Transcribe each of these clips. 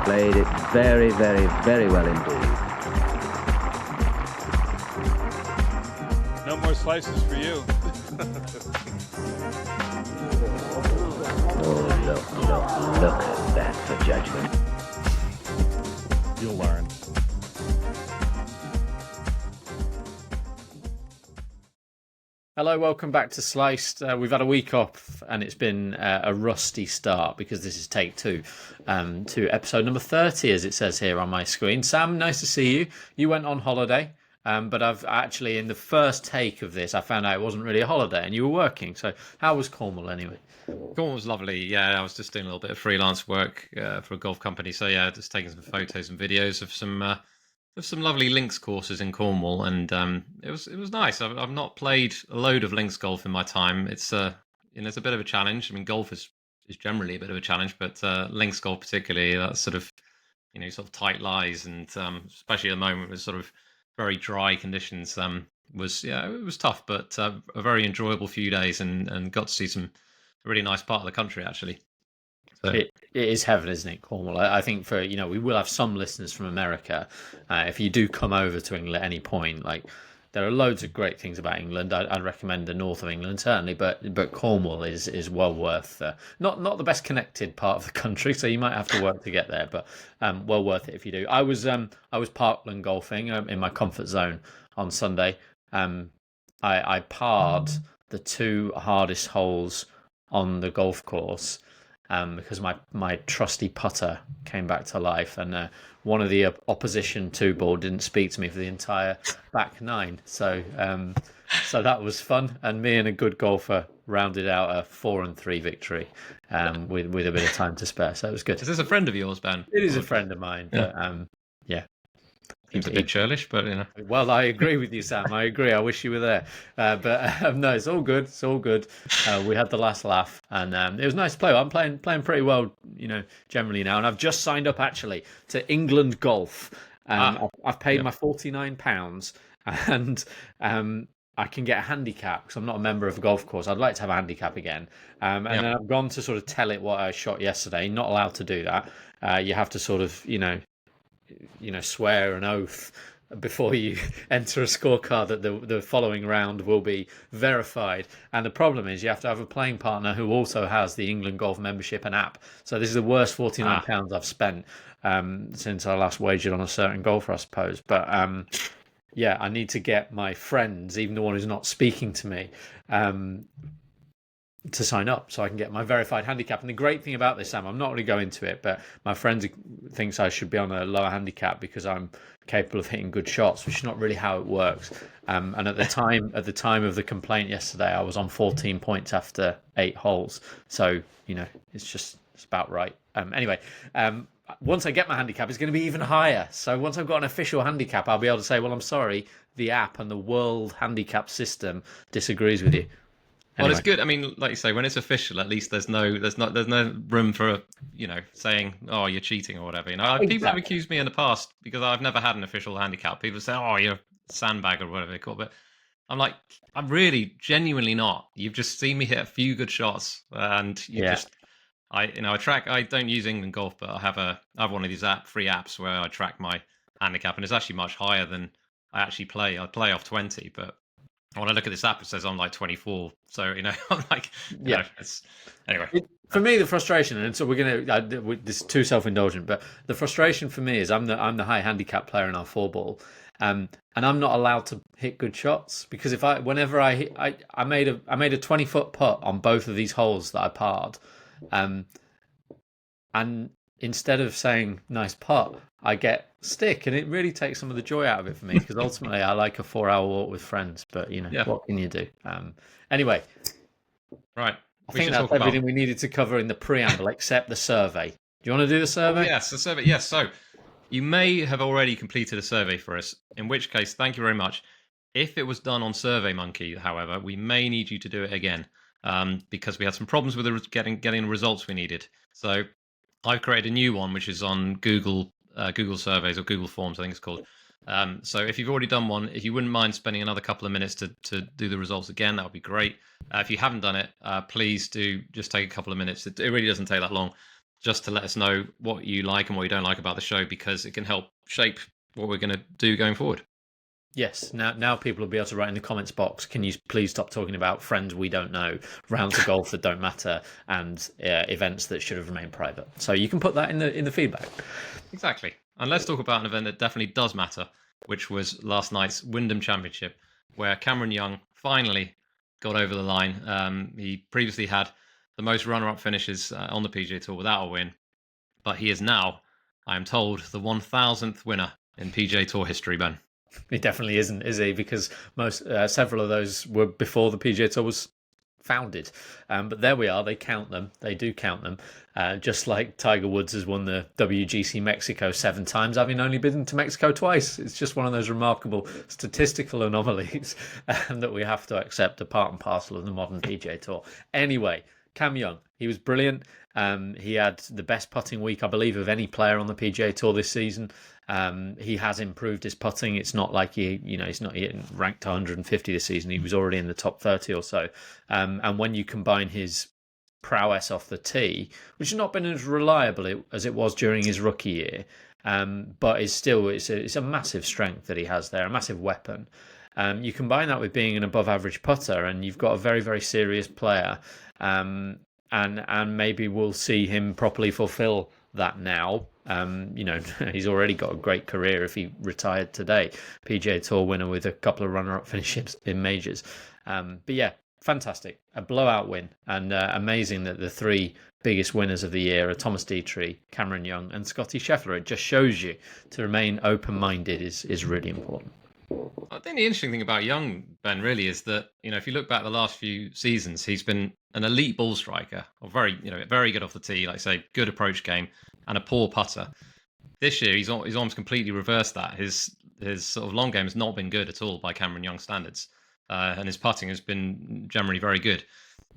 played it very, very, very well indeed. No more slices for you. Oh, look at that for judgment. You'll learn. Hello, welcome back to Sliced. We've had a week off and it's been a rusty start because this is take two to episode number 30, as it says here on my screen. Sam, nice to see you. You went on holiday, but I've actually, in the first take of this, I found out it wasn't really a holiday and you were working. So how was Cornwall anyway? Cornwall was lovely. Yeah, I was just doing a little bit of freelance work for a golf company. So yeah, just taking some photos and videos of some lovely links courses in Cornwall, and it was nice. I've not played a load of links golf in my time. It's it's a bit of a challenge. I mean, golf is generally a bit of a challenge, but links golf particularly, that's sort of sort of tight lies, and especially at the moment with sort of very dry conditions, it was tough, but a very enjoyable few days, and got to see a really nice part of the country actually. So. It is heaven, isn't it, Cornwall? I think for, we will have some listeners from America. If you do come over to England at any point, there are loads of great things about England. I'd recommend the north of England, certainly, but Cornwall is well worth, not the best connected part of the country, so you might have to work to get there, but well worth it if you do. I was parkland golfing in my comfort zone on Sunday. I parred the two hardest holes on the golf course, because my trusty putter came back to life, and one of the opposition two ball didn't speak to me for the entire back nine. So that was fun, and me and a good golfer rounded out a 4-3 victory with a bit of time to spare. So it was good. Is this a friend of yours, Ben? It is a friend of mine, but yeah. Seems a bit churlish, but Well, I agree with you, Sam. I agree. I wish you were there, but no, it's all good. It's all good. We had the last laugh, and it was nice to play. I'm playing pretty well, generally now, and I've just signed up actually to England Golf. I've paid my £49, and I can get a handicap because I'm not a member of a golf course. I'd like to have a handicap again, and then I've gone to sort of tell it what I shot yesterday. Not allowed to do that. You have to sort of, swear an oath before you enter a scorecard that the following round will be verified. And the problem is you have to have a playing partner who also has the England Golf membership and app. So this is the worst £49 I've spent since I last wagered on a certain golfer, I suppose. But I need to get my friends, even the one who's not speaking to me, to sign up so I can get my verified handicap. And the great thing about this, Sam, I'm not going to go into it, but my friend thinks I should be on a lower handicap because I'm capable of hitting good shots, which is not really how it works. And at the time of the complaint yesterday, I was on 14 points after 8 holes. So, it's about right. Anyway, once I get my handicap, it's going to be even higher. So once I've got an official handicap, I'll be able to say, well, I'm sorry, the app and the world handicap system disagrees with you. Well, it's good. I mean, like you say, when it's official, at least there's no room for saying, "Oh, you're cheating" or whatever. Exactly. People have accused me in the past because I've never had an official handicap. People say, "Oh, you're a sandbag" or whatever they call it. But I'm like, I'm really genuinely not. You've just seen me hit a few good shots, and I track. I don't use England Golf, but I have one of these free apps where I track my handicap, and it's actually much higher than I actually play. I play off 20, but when I look at this app, it says I'm like 24. So, I'm like, anyway. For me, the frustration, and so we're going to, this is too self-indulgent, but the frustration for me is I'm the high handicap player in our 4-ball. And I'm not allowed to hit good shots because whenever I hit, I made a 20-foot putt on both of these holes that I parred. And instead of saying nice putt, I get stick, and it really takes some of the joy out of it for me because ultimately I like a 4-hour walk with friends, but what can you do? Anyway, right. I think that's everything we needed to cover in the preamble except the survey. Do you want to do the survey? Oh, yes, the survey. Yes. So you may have already completed a survey for us, in which case, thank you very much. If it was done on SurveyMonkey, however, we may need you to do it again because we had some problems with getting the results we needed. So I've created a new one, which is on Google Surveys or Google Forms, I think it's called. So if you've already done one, if you wouldn't mind spending another couple of minutes to do the results again, that would be great. If you haven't done it, please do just take a couple of minutes. It really doesn't take that long. just to let us know what you like and what you don't like about the show, because it can help shape what we're going to do going forward. Yes, now people will be able to write in the comments box, can you please stop talking about friends we don't know, rounds of golf that don't matter, and events that should have remained private. So you can put that in the feedback. Exactly. And let's talk about an event that definitely does matter, which was last night's Wyndham Championship, where Cameron Young finally got over the line. He previously had the most runner-up finishes on the PGA Tour without a win, but he is now, I am told, the 1,000th winner in PGA Tour history, Ben. He definitely isn't, is he? Because several of those were before the PGA Tour was founded. But there we are. They count them. They do count them. Just like Tiger Woods has won the WGC Mexico 7 times, having only been to Mexico twice. It's just one of those remarkable statistical anomalies that we have to accept, a part and parcel of the modern PGA Tour. Anyway, Cam Young, he was brilliant. He had the best putting week, I believe, of any player on the PGA Tour this season. He has improved his putting. It's not like he's not ranked 150 this season. He was already in the top 30 or so. And when you combine his prowess off the tee, which has not been as reliable as it was during his rookie year, but is still it's a massive strength that he has there, a massive weapon. You combine that with being an above average putter, and you've got a very, very serious player. And maybe we'll see him properly fulfill that now. He's already got a great career if he retired today. PGA Tour winner with a couple of runner-up finishes in majors. But yeah, fantastic. A blowout win, and amazing that the 3 biggest winners of the year are Thomas Dietrich, Cameron Young and Scotty Scheffler. It just shows you to remain open-minded is really important. I think the interesting thing about Young, Ben, really is that, if you look back the last few seasons, he's been an elite ball striker, or very good off the tee, like I say, good approach game, and a poor putter. This year, he's almost completely reversed that. His sort of long game has not been good at all by Cameron Young standards, and his putting has been generally very good.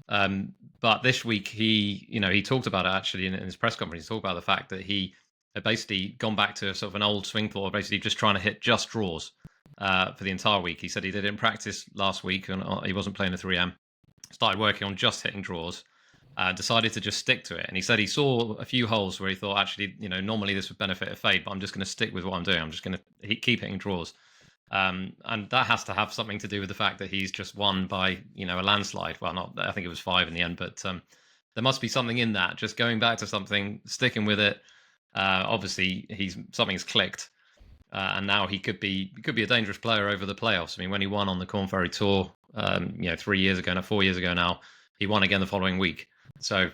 But this week, he talked about it actually in his press conference. He talked about the fact that he had basically gone back to sort of an old swing thought, basically just trying to hit just draws. For the entire week. He said he did it in practice last week, and he wasn't playing the 3M. Started working on just hitting draws, decided to just stick to it. And he said he saw a few holes where he thought, actually, normally this would benefit a fade, but I'm just going to stick with what I'm doing. I'm just going to keep hitting draws. And that has to have something to do with the fact that he's just won by, a landslide. Well, I think it was 5 in the end, but there must be something in that. Just going back to something, sticking with it. Obviously, something's clicked. And now he could be a dangerous player over the playoffs. I mean, when he won on the Corn Ferry Tour, 4 years ago now, he won again the following week. So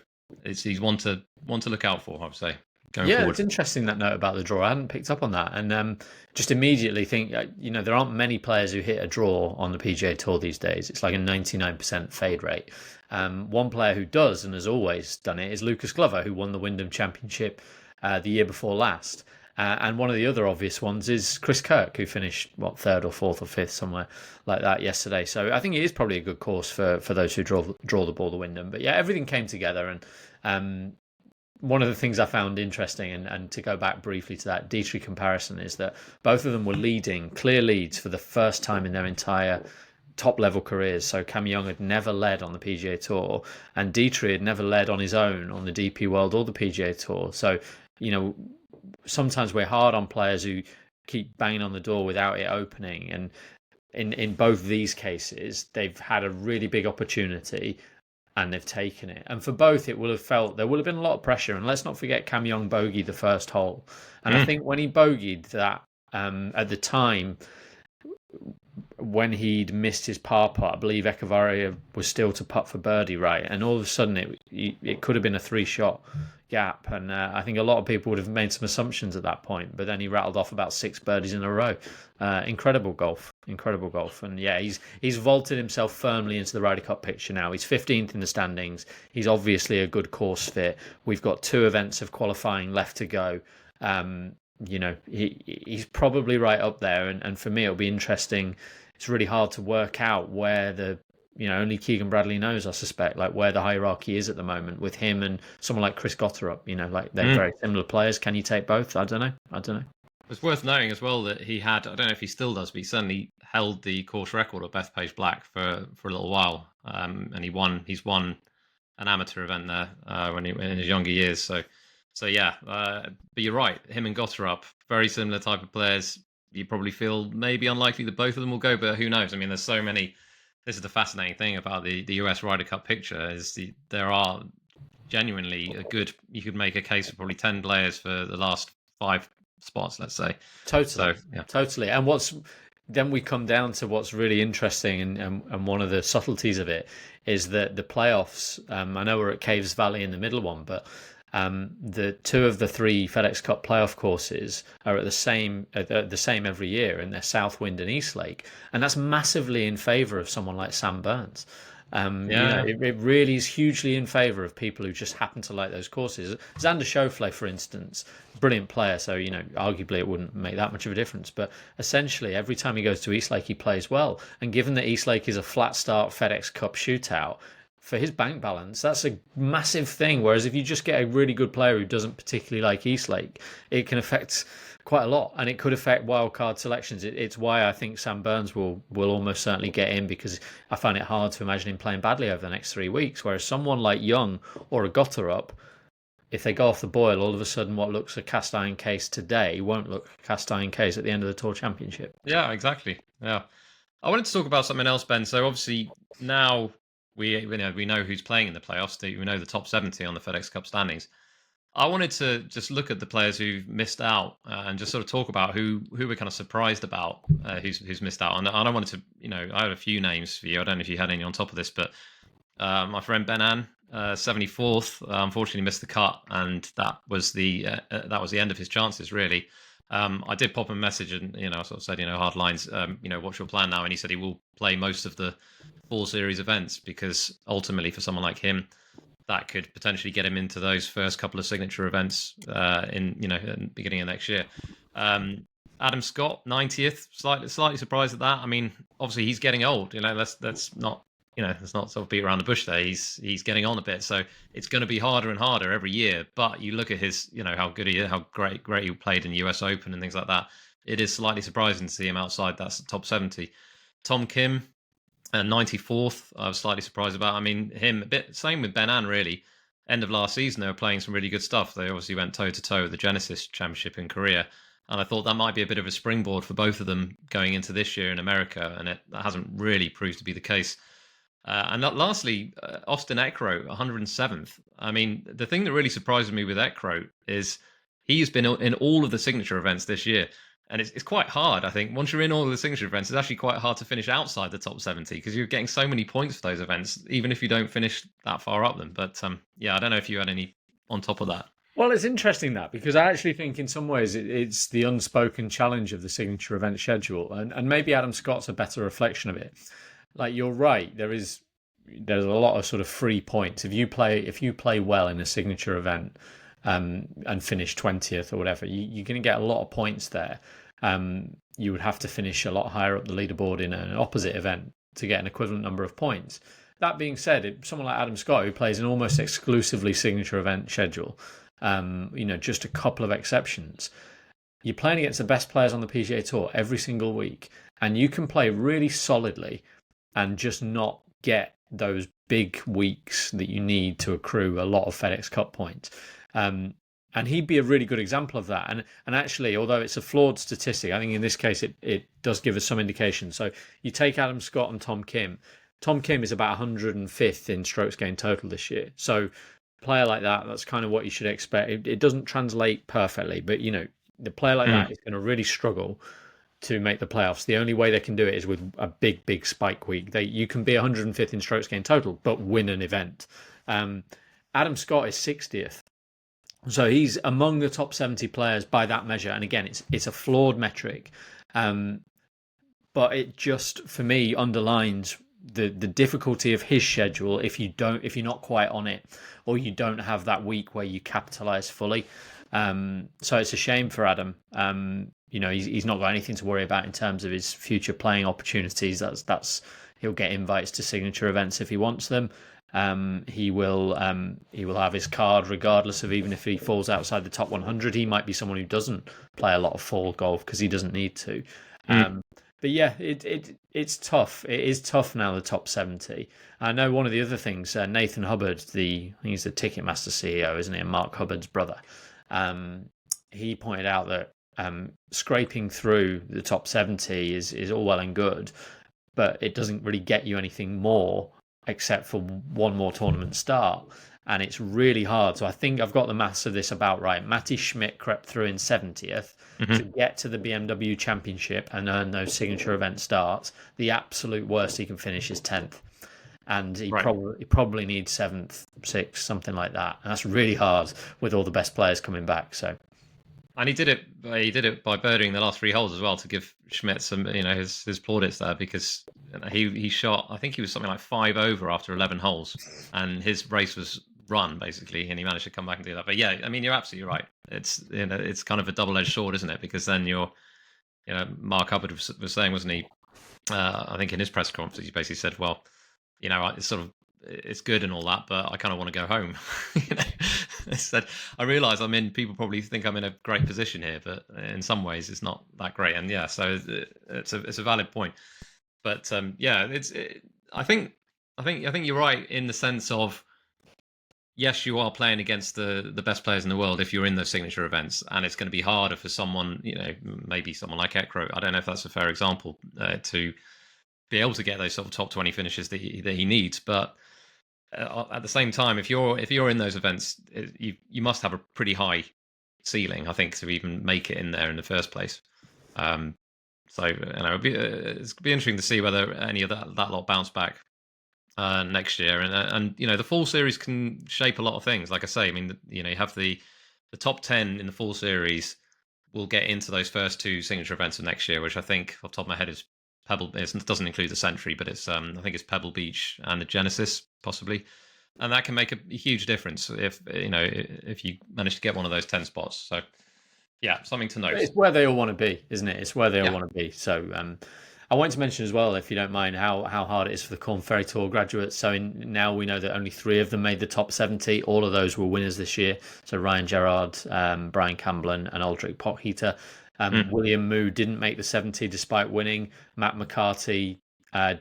he's one to look out for, I would say. Going forward. It's interesting, that note about the draw. I hadn't picked up on that, and just immediately think, there aren't many players who hit a draw on the PGA Tour these days. It's like a 99% fade rate. One player who does and has always done it is Lucas Glover, who won the Wyndham Championship the year before last. And one of the other obvious ones is Chris Kirk, who finished, 3rd or 4th or 5th, somewhere like that yesterday. So I think it is probably a good course for those who draw the ball to Wyndham. But yeah, everything came together. And one of the things I found interesting, and to go back briefly to that Dietrich comparison, is that both of them were clear leads for the first time in their entire top-level careers. So Cam Young had never led on the PGA Tour, and Dietrich had never led on his own on the DP World or the PGA Tour. So, sometimes we're hard on players who keep banging on the door without it opening. And in both these cases, they've had a really big opportunity and they've taken it. And for both, there would have been a lot of pressure. And let's not forget Cam Young bogeyed the first hole. And I think when he bogeyed that, at the time, when he'd missed his par putt, I believe Echevarria was still to putt for birdie, right? And all of a sudden, it could have been a 3-shot gap. And I think a lot of people would have made some assumptions at that point. But then he rattled off about 6 birdies in a row. Incredible golf. And yeah, he's vaulted himself firmly into the Ryder Cup picture now. He's 15th in the standings. He's obviously a good course fit. We've got 2 events of qualifying left to go. He's probably right up there. And for me, it'll be interesting. It's really hard to work out where only Keegan Bradley knows, I suspect, like where the hierarchy is at the moment with him and someone like Chris Gotterup. Like they're very similar players. Can you take both? I don't know. It's worth noting as well that he had, I don't know if he still does, but he certainly held the course record of Bethpage Black for a little while. And he's won an amateur event there in his younger years. So So yeah, but you're right. Him and Gotterup, very similar type of players. You probably feel maybe unlikely that both of them will go, but who knows? I mean, there's so many. This is the fascinating thing about the US Ryder Cup picture is there are genuinely a good. You could make a case for probably 10 players for the last 5 spots, let's say. Totally, So yeah, totally. And then we come down to what's really interesting, and one of the subtleties of it is that the playoffs. I know we're at Caves Valley in the middle one, but the 2 of the 3 FedEx Cup playoff courses are at the same every year, and they're Southwind and Eastlake, and that's massively in favour of someone like Sam Burns. yeah, It really is hugely in favour of people who just happen to like those courses. Xander Schauffele, for instance, brilliant player, so arguably it wouldn't make that much of a difference. But essentially, every time he goes to Eastlake, he plays well. And given that Eastlake is a flat start FedEx Cup shootout, for his bank balance, that's a massive thing. Whereas if you just get a really good player who doesn't particularly like Eastlake, it can affect quite a lot, and it could affect wildcard selections. It's why I think Sam Burns will almost certainly get in, because I find it hard to imagine him playing badly over the next 3 weeks. Whereas someone like Young or a Gotterup, if they go off the boil, all of a sudden what looks a cast iron case today won't look a cast iron case at the end of the Tour Championship. yeah, exactly. Yeah, I wanted to talk about something else, Ben. So obviously now we know who's playing in the playoffs. We know the top 70 on the FedEx Cup standings. I wanted to just look at the players who've missed out and just sort of talk about who we're kind of surprised about, who's missed out. And I wanted to, I had a few names for you. I don't know if you had any on top of this, but my friend Ben Ann, 74th, unfortunately missed the cut, and that was the end of his chances, really. I did pop him a message and sort of said, hard lines, what's your plan now? And he said he will play most of the 4 series events, because ultimately for someone like him, that could potentially get him into those first couple of signature events in the beginning of next year. Adam Scott, 90th, slightly surprised at that. I mean, obviously he's getting old. Let's not sort of beat around the bush there. He's getting on a bit, so it's going to be harder and harder every year. But you look at his, how good he is, how great he played in the US Open and things like that. It is slightly surprising to see him outside that top 70. Tom Kim, 94th, I was slightly surprised about. I mean, him, a bit same with Ben Ann, really. End of last season, they were playing some really good stuff. They obviously went toe-to-toe with the Genesis Championship in Korea. And I thought that might be a bit of a springboard for both of them going into this year in America. And that hasn't really proved to be the case. And lastly, Austin Eckroat, 107th. I mean, the thing that really surprises me with Eckroat is he's been in all of the signature events this year. And it's quite hard, I think. Once you're in all of the signature events, it's actually quite hard to finish outside the top 70, because you're getting so many points for those events, even if you don't finish that far up them. But I don't know if you had any on top of that. Well, it's interesting that, because I actually think in some ways it's the unspoken challenge of the signature event schedule. And maybe Adam Scott's a better reflection of it. Like, you're right, there's a lot of sort of free points. If you play well in a signature event, and finish 20th or whatever, you're going to get a lot of points there. You would have to finish a lot higher up the leaderboard in an opposite event to get an equivalent number of points. That being said, someone like Adam Scott, who plays an almost exclusively signature event schedule, just a couple of exceptions, you're playing against the best players on the PGA Tour every single week, and you can play really solidly and just not get those big weeks that you need to accrue a lot of FedEx Cup points. And he'd be a really good example of that. And actually, although it's a flawed statistic, I think in this case it does give us some indication. So you take Adam Scott and Tom Kim. Tom Kim is about 105th in strokes gained total this year. So a player like that's kind of what you should expect. It doesn't translate perfectly, but the player like that is going to really struggle to make the playoffs. The only way they can do it is with a big spike week. You can be 105th in strokes gained total, but win an event. Adam Scott is 60th. So he's among the top 70 players by that measure. And again, it's a flawed metric. But it just, for me, underlines the difficulty of his schedule if you're not quite on it, or you don't have that week where you capitalize fully. So it's a shame for Adam. He's not got anything to worry about in terms of his future playing opportunities. He'll get invites to signature events if he wants them. He will have his card regardless of, even if he falls outside the top 100. He might be someone who doesn't play a lot of fall golf because he doesn't need to. But yeah, it's tough. It is tough now, the top 70. I know one of the other things, Nathan Hubbard, I think he's the Ticketmaster CEO, isn't he? And Mark Hubbard's brother. He pointed out that scraping through the top 70 is all well and good, but it doesn't really get you anything more except for one more tournament start. And it's really hard. So I think I've got the maths of this about right. Matty Schmidt crept through in 70th to get to the BMW Championship and earn those signature event starts. The absolute worst he can finish is 10th. And he probably needs 7th, 6th, something like that. And that's really hard with all the best players coming back. So, and he did it by birding the last 3 holes as well to give Schmidt some, his plaudits there, because he shot, I think he was something like 5 over after 11 holes, and his race was run basically, and he managed to come back and do that. But yeah, I mean, you're absolutely right. It's it's kind of a double-edged sword, isn't it? Because then Mark Hubbard was saying, wasn't he? I think in his press conference, he basically said, well, it's good and all that, but I kind of want to go home. He said, I realise people probably think I'm in a great position here, but in some ways it's not that great. And yeah, so it's a valid point. But I think you're right in the sense of, yes, you are playing against the best players in the world if you're in those signature events, and it's going to be harder for someone, maybe someone like Ekro. I don't know if that's a fair example, to be able to get those sort of top 20 finishes that he needs. But at the same time, if you're in those events, you must have a pretty high ceiling, I think, to even make it in there in the first place. So it'd be interesting to see whether any of that lot bounce back next year, and the full series can shape a lot of things. Like I say, I mean, you have the top 10 in the full series will get into those first 2 signature events of next year, which I think off the top of my head is Pebble. It doesn't include the Century, but it's I think it's Pebble Beach and the Genesis possibly, and that can make a huge difference if you manage to get one of those 10 spots. So yeah, something to note. It's where they all want to be, isn't it? It's where they all want to be. So I wanted to mention as well, if you don't mind, how hard it is for the Corn Ferry Tour graduates. So now we know that only 3 of them made the top 70. All of those were winners this year. So Ryan Gerard, Brian Camblin, and Aldrich Pockheater. William Moo didn't make the 70 despite winning. Matt McCarthy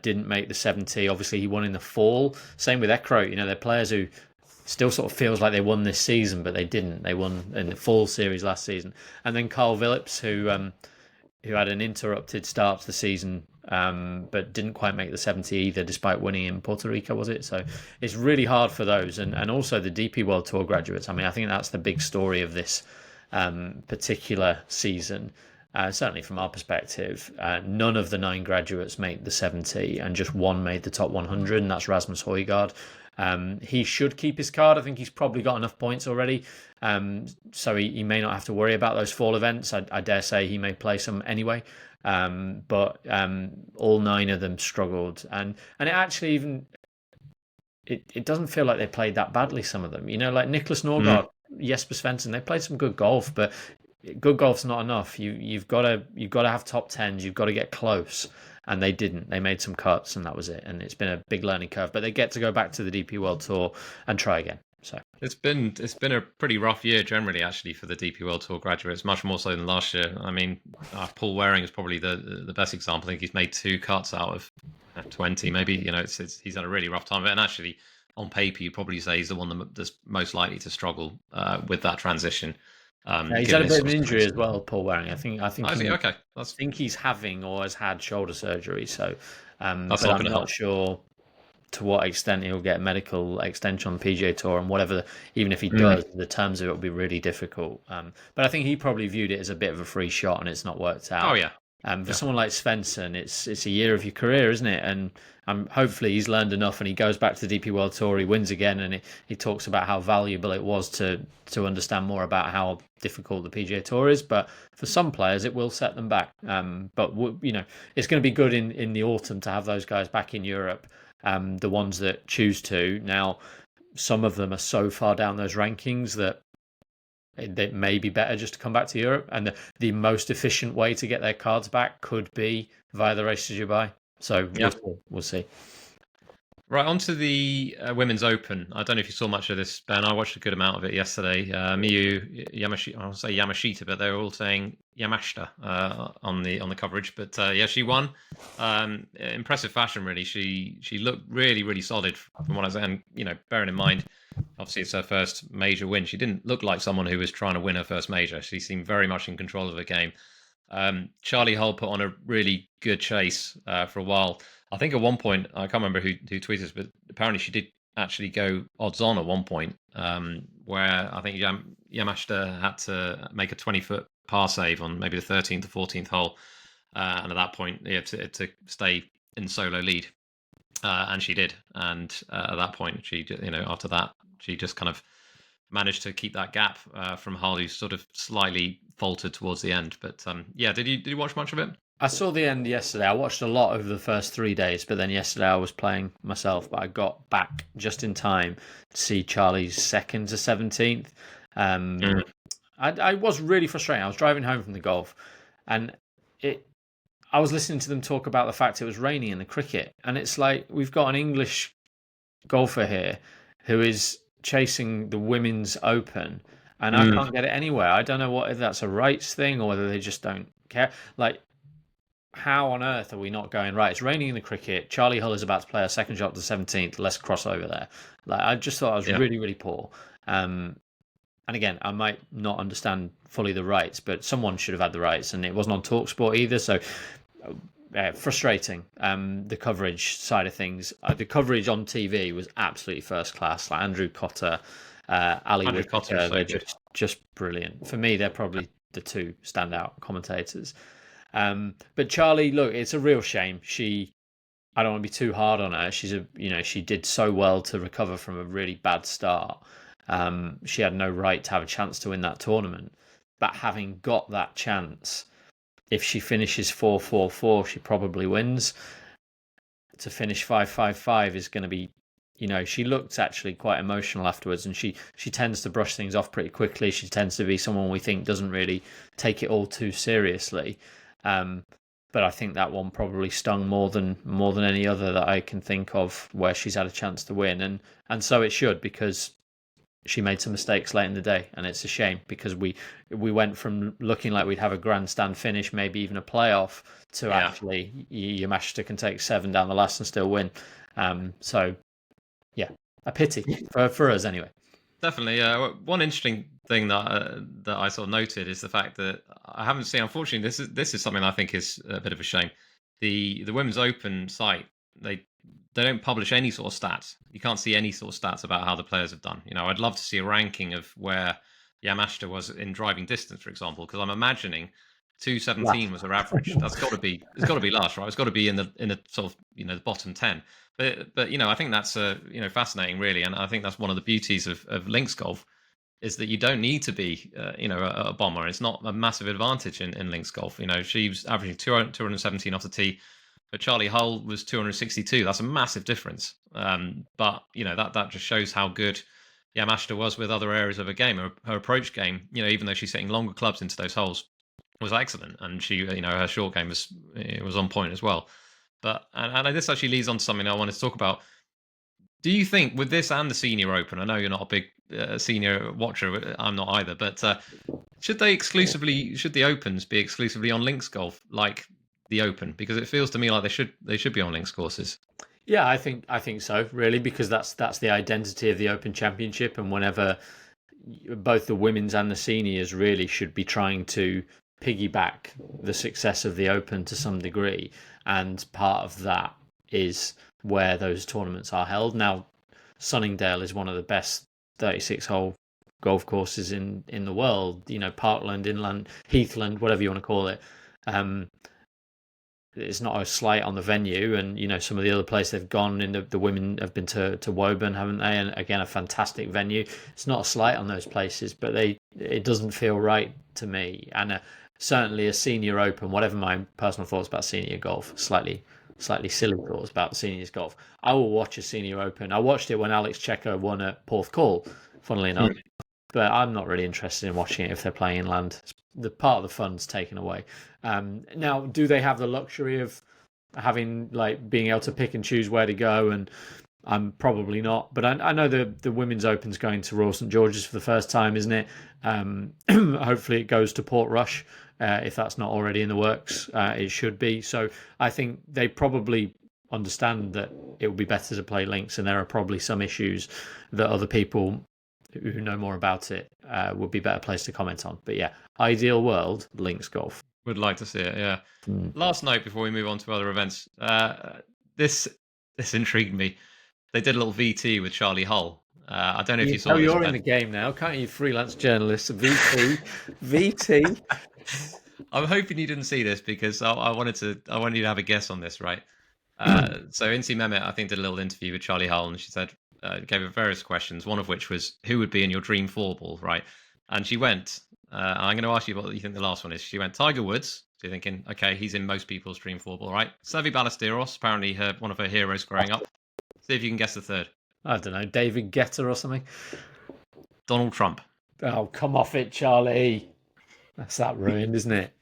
didn't make the 70. Obviously, he won in the fall. Same with Ekro. They're players who still sort of feels like they won this season, but they didn't. They won in the fall series last season. And then Carl Phillips, who had an interrupted start to the season, but didn't quite make the 70 either, despite winning in Puerto Rico, was it? So it's really hard for those. And also the DP World Tour graduates. I mean, I think that's the big story of this particular season. Certainly from our perspective, none of the 9 graduates made the 70, and just 1 made the top 100, and that's Rasmus Højgaard. He should keep his card. I think he's probably got enough points already, so he may not have to worry about those fall events. I dare say he may play some anyway, but all 9 of them struggled, and it actually even it doesn't feel like they played that badly. Some of them, like Nicholas Norgard, Jesper Svensson, they played some good golf, but good golf's not enough. You've got to have top 10s. You've got to get close. And they didn't. They made some cuts, and that was it. And it's been a big learning curve. But they get to go back to the DP World Tour and try again. So it's been a pretty rough year generally, actually, for the DP World Tour graduates. Much more so than last year. I mean, Paul Waring is probably the best example. I think he's made 2 cuts out of 20. Maybe he's had a really rough time of it. And actually, on paper, you probably say he's the one that's most likely to struggle with that transition. He's had a bit of an injury as well, Paul Waring. I think okay. I think he's having or has had shoulder surgery. So, that's but not I'm not help. Sure to what extent he'll get medical extension on the PGA Tour, and whatever. Even if he does, the terms of it will be really difficult. But I think he probably viewed it as a bit of a free shot, and it's not worked out. Oh yeah. For someone like Svensson, it's a year of your career, isn't it? And hopefully he's learned enough, and he goes back to the DP World Tour, he wins again, and he talks about how valuable it was to understand more about how difficult the PGA Tour is. But for some players, it will set them back. But it's going to be good in the autumn to have those guys back in Europe, the ones that choose to. Now, some of them are so far down those rankings that it may be better just to come back to Europe, and the most efficient way to get their cards back could be via the races you buy. So we'll see. Right, on to the Women's Open. I don't know if you saw much of this, Ben. I watched a good amount of it yesterday. Miyu, Yamashita, I'll say Yamashita, but they were all saying Yamashita on the coverage. But yeah, she won. Impressive fashion, really. She looked really, really solid from what I was saying. And, bearing in mind, obviously it's her first major win. She didn't look like someone who was trying to win her first major. She seemed very much in control of her game. Charley Hull put on a really good chase for a while. I think at one point, I can't remember who tweeted this, but apparently she did actually go odds on at one point, where I think Yamashita had to make a 20-foot par save on maybe the 13th or 14th hole. And at that point, yeah, to stay in solo lead. And she did. And at that point, she, after that, she just kind of managed to keep that gap from Hull, who sort of slightly faltered towards the end. But yeah, did you watch much of it? I saw the end yesterday. I watched a lot over the first 3 days, but then yesterday I was playing myself. But I got back just in time to see Charlie's 2nd to 17th. I was really frustrated. I was driving home from the golf, and I was listening to them talk about the fact it was raining in the cricket, and it's like we've got an English golfer here who is chasing the Women's Open, and I can't get it anywhere. I don't know whether that's a rights thing or whether they just don't care. Like, how on earth are we not going, right, it's raining in the cricket, Charley Hull is about to play her second shot to the 17th, let's cross over there. Like, I just thought I was really, really poor. And again, I might not understand fully the rights, but someone should have had the rights, and it wasn't on TalkSport either, so frustrating. The coverage side of things, the coverage on TV was absolutely first class. Like Andrew Cotter, Ali Whittaker, they're just brilliant. For me, they're probably the two standout commentators. But Charley, look, it's a real shame. I don't want to be too hard on her. She did so well to recover from a really bad start. She had no right to have a chance to win that tournament. But having got that chance, if she finishes 4-4-4, she probably wins. To finish 5-5-5 is going to be, she looked actually quite emotional afterwards, and she tends to brush things off pretty quickly. She tends to be someone we think doesn't really take it all too seriously. But I think that one probably stung more than any other that I can think of where she's had a chance to win, and so it should, because she made some mistakes late in the day, and it's a shame because we went from looking like we'd have a grandstand finish, maybe even a playoff, to actually Yamashita can take 7 down the last and still win. So yeah, a pity for us anyway. Definitely. One interesting thing that I sort of noted is the fact that I haven't seen. Unfortunately, this is something I think is a bit of a shame. The Women's Open site, they don't publish any sort of stats. You can't see any sort of stats about how the players have done. I'd love to see a ranking of where Yamashita was in driving distance, for example, because I'm imagining 217 was her average. It's got to be last, right? It's got to be in the sort of the bottom 10. But I think that's fascinating, really, and I think that's one of the beauties of links golf is that you don't need to be a bomber. It's not a massive advantage in links golf. She was averaging 217 off the tee, but Charley Hull was 262. That's a massive difference. But that just shows how good Yamashita was with other areas of her game. Her approach game, even though she's hitting longer clubs into those holes, was excellent, and she, her short game was on point as well. But and this actually leads on to something I wanted to talk about. Do you think with this and the Senior Open, I know you're not a big senior watcher, I'm not either, but should the Opens be exclusively on links golf like the Open? Because it feels to me like they should be on links courses. Yeah, I think so, really, because that's the identity of the Open Championship, and whenever both the women's and the seniors really should be trying to piggyback the success of the Open to some degree, and part of that is where those tournaments are held. Now, Sunningdale is one of the best 36-hole golf courses in the world. Parkland, Inland, Heathland, whatever you want to call it. It's not a slight on the venue, and some of the other places they've gone in, the women have been to Woburn, haven't they? And again, a fantastic venue. It's not a slight on those places, but it doesn't feel right to me. And certainly a Senior Open, whatever my personal thoughts about senior golf, slightly silly thoughts about seniors golf, I will watch a Senior Open. I watched it when Alex Checo won at Porthcawl, funnily enough, but I'm not really interested in watching it if they're playing inland. The part of the fun's taken away. Now, do they have the luxury of having being able to pick and choose where to go? And I'm probably not, but I know the Women's Open's going to Royal St George's for the first time, isn't it? Hopefully it goes to Portrush, if that's not already in the works. It should be. So I think they probably understand that it would be better to play links, and there are probably some issues that other people who know more about it would be better placed to comment on. But yeah, ideal world, links golf. Would like to see it, yeah. Last night, before we move on to other events, this intrigued me. They did a little VT with Charley Hull. I don't know if you saw this. You're in the game now, can't you, freelance journalist? VT. I'm hoping you didn't see this because I wanted you to have a guess on this, right? So Incy Mehmet, I think, did a little interview with Charley Hull, and she said, gave her various questions, one of which was, who would be in your dream four ball, right? And she went, I'm going to ask you what you think the last one is. She went, Tiger Woods. So you're thinking, okay, he's in most people's dream four ball, right? Seve Ballesteros, apparently one of her heroes growing up. See if you can guess the third. I don't know, David Guetta or something. Donald Trump. Oh, come off it, Charlie. That's that ruined, isn't it?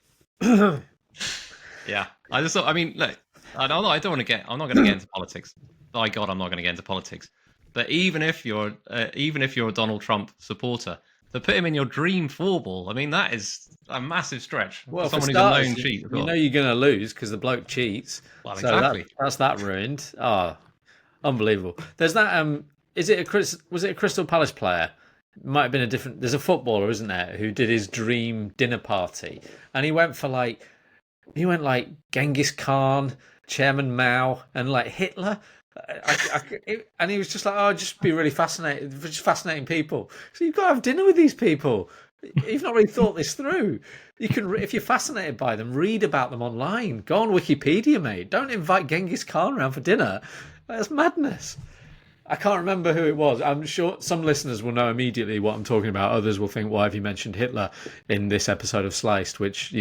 Yeah, I mean, look, I'm not going to get into politics. By God, I'm not going to get into politics. But even if you're a Donald Trump supporter, to put him in your dream four ball, I mean, that is a massive stretch. Well, for someone who's a known cheat. You know you're going to lose because the bloke cheats. Well, so exactly. That's that ruined. Oh, unbelievable. There's that. Was it a Crystal Palace player? Might have been a different. There's a footballer, isn't there, who did his dream dinner party, and he went like Genghis Khan, Chairman Mao, and like Hitler. And he was just like, just be really fascinated, just fascinating people. So you've got to have dinner with these people. You've not really thought this through. You can, if you're fascinated by them, read about them online. Go on Wikipedia, mate. Don't invite Genghis Khan around for dinner. That's madness. I can't remember who it was. I'm sure some listeners will know immediately what I'm talking about. Others will think, why have you mentioned Hitler in this episode of Sliced? Which,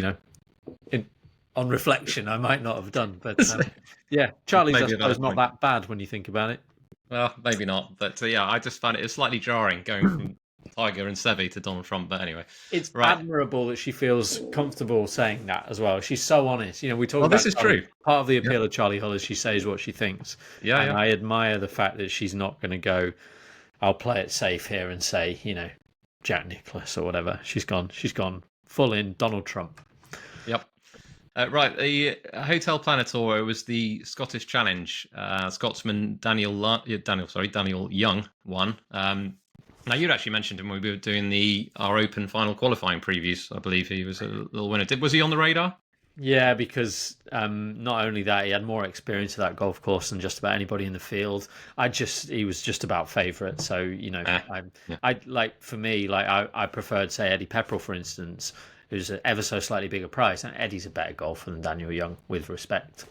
on reflection, I might not have done. But yeah, Charlie's, I suppose, not that bad when you think about it. Well, maybe not. But yeah, I just found it slightly jarring going from Tiger and Seve to Donald Trump. But anyway, it's admirable that she feels comfortable saying that as well. She's so honest. We talk about this is true. Part of the appeal of Charley Hull is she says what she thinks. Yeah, and I admire the fact that she's not going to go, I'll play it safe here and say, Jack Nicklaus or whatever. She's gone full in Donald Trump. Yep. Right, the Hotel Planet Tour, it was the Scottish Challenge. Scotsman Daniel Young won. Now, you'd actually mentioned him when we were doing our Open final qualifying previews. I believe he was a little winner. Was he on the radar? Yeah, because not only that, he had more experience of that golf course than just about anybody in the field. He was just about favourite. So, for me, I preferred, say, Eddie Pepperell, for instance, who's an ever so slightly bigger price. And Eddie's a better golfer than Daniel Young, with respect.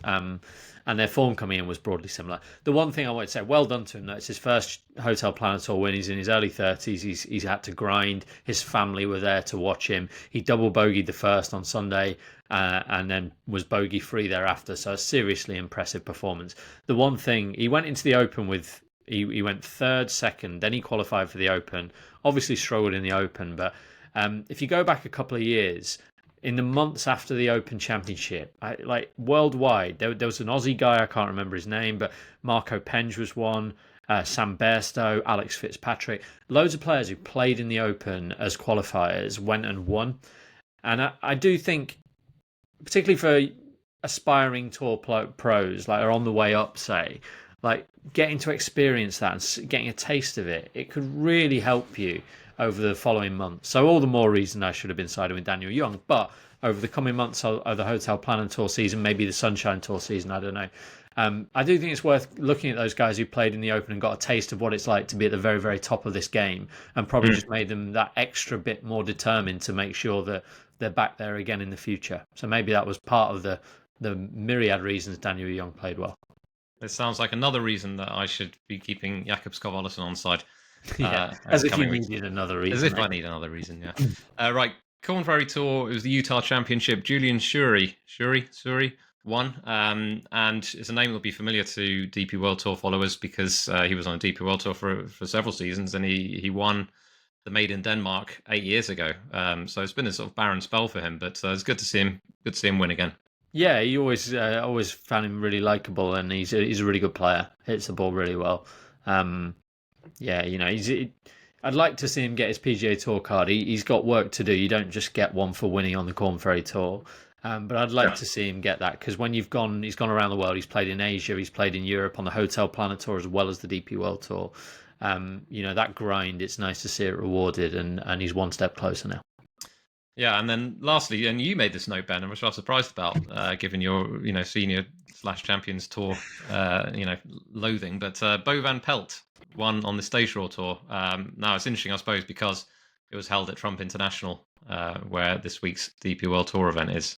And their form coming in was broadly similar. The one thing I want to say, well done to him, though. It's his first Hotel Planet Tour win. He's in his early 30s. He's had to grind. His family were there to watch him. He double bogeyed the first on Sunday and then was bogey free thereafter. So a seriously impressive performance. The one thing, he went into the Open with, he went third, second, then he qualified for the Open. Obviously struggled in the Open, but if you go back a couple of years, in the months after the Open Championship, worldwide, there was an Aussie guy, I can't remember his name, but Marco Penge was one, Sam Bairstow, Alex Fitzpatrick. Loads of players who played in the Open as qualifiers went and won. And I do think, particularly for aspiring tour pros, are on the way up, say, getting to experience that and getting a taste of it, it could really help you over the following months. So all the more reason I should have been siding with Daniel Young. But over the coming months of the Hotel Planet Tour season, maybe the Sunshine Tour season, I don't know. I do think it's worth looking at those guys who played in the Open and got a taste of what it's like to be at the very, very top of this game, and probably just made them that extra bit more determined to make sure that they're back there again in the future. So maybe that was part of the myriad reasons Daniel Young played well. It sounds like another reason that I should be keeping Jakob Skov-Olesen on side. Yeah, as if you needed another reason. As if I need another reason, yeah. Right, Corn Ferry Tour, it was the Utah Championship. Julian Shuri won, and it's a name that will be familiar to DP World Tour followers because he was on the DP World Tour for several seasons, and he won the Made in Denmark 8 years ago. So it's been a sort of barren spell for him, but it's good to see him win again. Yeah, he always found him really likeable, and he's a really good player. Hits the ball really well. Yeah, I'd like to see him get his PGA Tour card. He's got work to do. You don't just get one for winning on the Corn Ferry Tour. But I'd like to see him get that, because when he's gone around the world. He's played in Asia, he's played in Europe on the Hotel Planet Tour as well as the DP World Tour. That grind, it's nice to see it rewarded, and he's one step closer now. Yeah, and then lastly, and you made this note, Ben, which I was surprised about, given your senior / Champions Tour loathing. But Bo Van Pelt won on the Stage Raw Tour. Now it's interesting, I suppose, because it was held at Trump International, where this week's DP World Tour event is.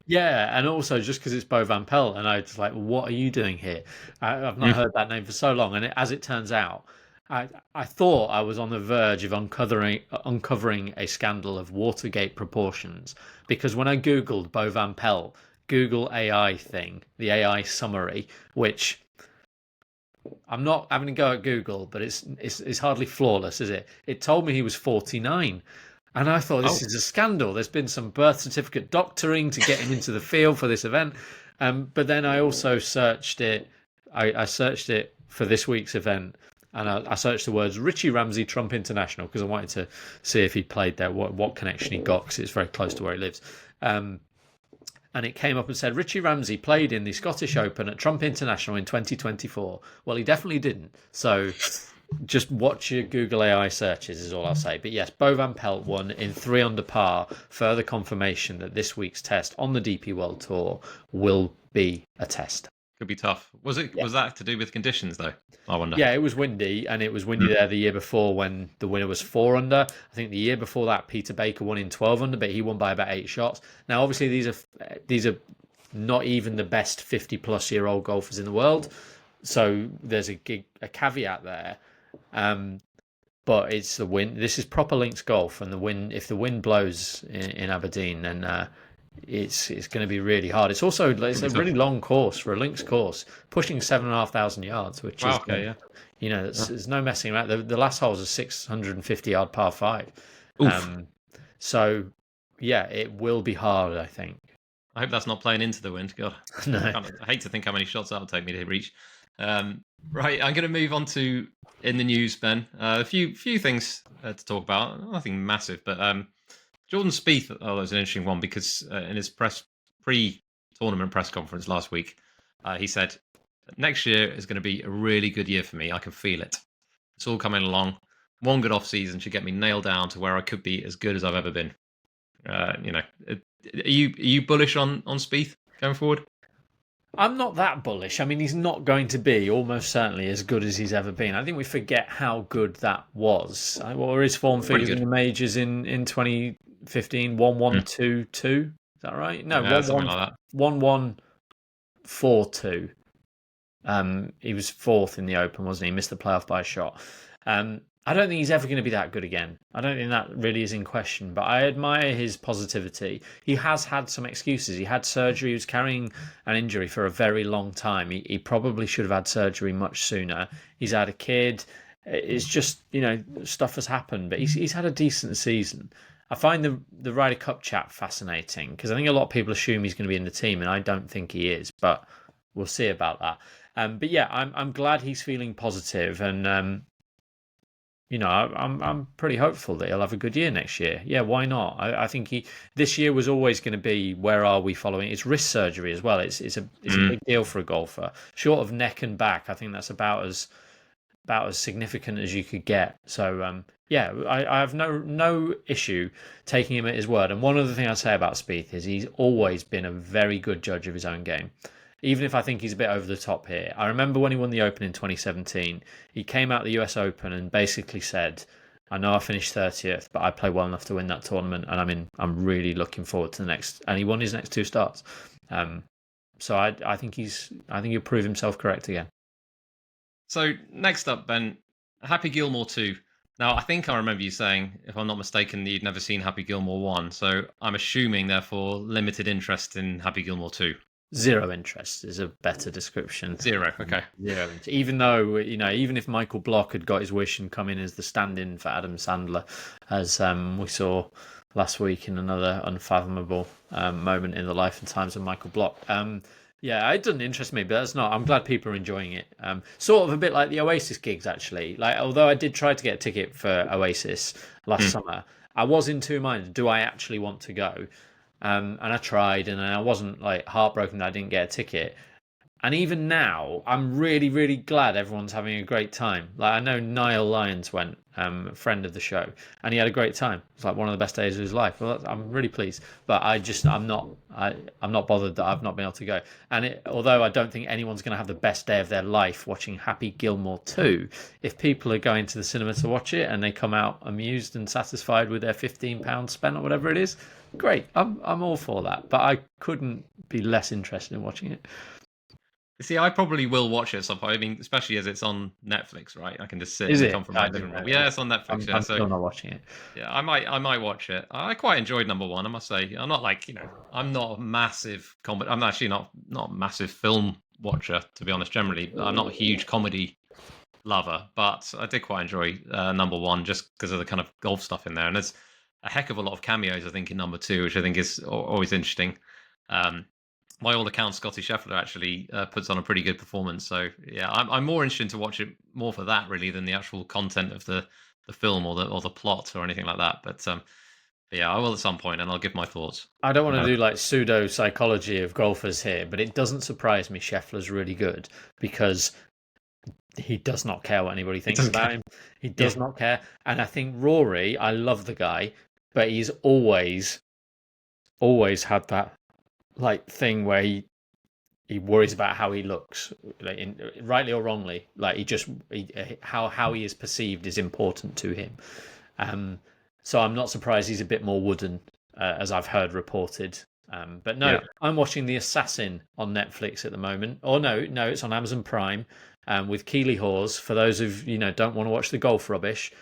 Yeah, and also just because it's Bo Van Pelt, and I was like, what are you doing here? I've not heard that name for so long, and as it turns out, I thought I was on the verge of uncovering a scandal of Watergate proportions, because when I googled Bo Van Pelt, Google AI thing, the AI summary, which I'm not having a go at Google, but it's hardly flawless, is it? It told me he was 49. And I thought, this is a scandal. There's been some birth certificate doctoring to get him into the field for this event. But then I also searched it. I searched it for this week's event. And I searched the words Richie Ramsey, Trump International, because I wanted to see if he played there, what connection he got, because it's very close to where he lives. And it came up and said, Richie Ramsey played in the Scottish Open at Trump International in 2024. Well, he definitely didn't. So just watch your Google AI searches is all I'll say. But yes, Bo Van Pelt won in 3 under par. Further confirmation that this week's test on the DP World Tour will be a test. Could be tough. Was that to do with conditions, though? I wonder. Yeah, it was windy, and it was windy there the year before when the winner was 4 under. I think the year before that, Peter Baker won in 12 under, but he won by about 8 shots. Now, obviously, these are not even the best 50-plus-year-old golfers in the world, so there's a caveat there. But it's the wind. This is proper links golf, and the wind. If the wind blows in Aberdeen, then it's going to be really hard. It's also a really long course for a links course, pushing 7,500 yards, which is there's no messing around. The last hole is a 650-yard par 5. So yeah, it will be hard, I think. I hope that's not playing into the wind. God, no. I hate to think how many shots that'll take me to reach. Right, I'm going to move on to in the news, Ben. A few things to talk about. Nothing massive, but Jordan Spieth was an interesting one, because in his pre-tournament press conference last week, he said, next year is going to be a really good year for me. I can feel it. It's all coming along. One good off-season should get me nailed down to where I could be as good as I've ever been. Are you bullish on Spieth going forward? I'm not that bullish. I mean, he's not going to be almost certainly as good as he's ever been. I think we forget how good that was. What were his form figures in the majors in 2015? 1-1-2-2. Is that right? No, 1-1-4-2. He was 4th in the Open, wasn't he? He missed the playoff by a shot. I don't think he's ever going to be that good again. I don't think that really is in question, but I admire his positivity. He has had some excuses. He had surgery. He was carrying an injury for a very long time. He probably should have had surgery much sooner. He's had a kid. It's just, stuff has happened, but he's had a decent season. I find the Ryder Cup chat fascinating, because I think a lot of people assume he's going to be in the team, and I don't think he is, but we'll see about that. But yeah, I'm glad he's feeling positive, and I'm pretty hopeful that he'll have a good year next year. Yeah, why not? I think this year was always going to be, where are we following? It's wrist surgery as well. It's a big deal for a golfer. Short of neck and back, I think that's about as significant as you could get. So yeah, I have no issue taking him at his word. And one other thing I'd say about Spieth is he's always been a very good judge of his own game, even if I think he's a bit over the top here. I remember when he won the Open in 2017, he came out the US Open and basically said, I know I finished 30th, but I play well enough to win that tournament, and I'm really looking forward to the next. And he won his next 2 starts. So I think he'll prove himself correct again. So next up, Ben, Happy Gilmore 2. Now, I think I remember you saying, if I'm not mistaken, that you'd never seen Happy Gilmore 1. So I'm assuming, therefore, limited interest in Happy Gilmore 2. Zero interest is a better description. Zero, okay. Zero. Even though, even if Michael Block had got his wish and come in as the stand-in for Adam Sandler, as we saw last week in another unfathomable moment in the life and times of Michael Block. Yeah, it doesn't interest me, but that's not. I'm glad people are enjoying it. Sort of a bit like the Oasis gigs, actually. Like, although I did try to get a ticket for Oasis last summer, I was in two minds. Do I actually want to go? And I tried, and I wasn't like heartbroken that I didn't get a ticket. And even now, I'm really, really glad everyone's having a great time. Like, I know Niall Lyons went, a friend of the show, and he had a great time. It's like one of the best days of his life. Well, I'm really pleased. But I'm not bothered that I've not been able to go. And although I don't think anyone's going to have the best day of their life watching Happy Gilmore 2, if people are going to the cinema to watch it and they come out amused and satisfied with their £15 spent or whatever it is, great. I'm all for that. But I couldn't be less interested in watching it. See, I probably will watch it at some point. I mean, especially as it's on Netflix, right? I can just sit Is and it? come from my living room. Yeah, it's on Netflix. I'm still not watching it. Yeah, I might watch it. I quite enjoyed number one, I must say. I'm not like, I'm not a massive comedy. I'm actually not a massive film watcher, to be honest. Generally, I'm not a huge comedy lover, but I did quite enjoy number one just because of the kind of golf stuff in there. And there's a heck of a lot of cameos, I think, in number two, which I think is always interesting. By all accounts, Scotty Scheffler actually puts on a pretty good performance. So yeah, I'm more interested to watch it more for that really than the actual content of the film or the plot or anything like that. But yeah, I will at some point, and I'll give my thoughts. I don't want to do like pseudo psychology of golfers here, but it doesn't surprise me Scheffler's really good because he does not care what anybody thinks about him. He does not care. And I think Rory, I love the guy, but he's always had that like thing where he worries about how he looks, like rightly or wrongly. Like how he is perceived is important to him. So I'm not surprised he's a bit more wooden, as I've heard reported. But no, I'm watching The Assassin on Netflix at the moment. Or no, it's on Amazon Prime. With Keeley Hawes. For those of don't want to watch the golf rubbish,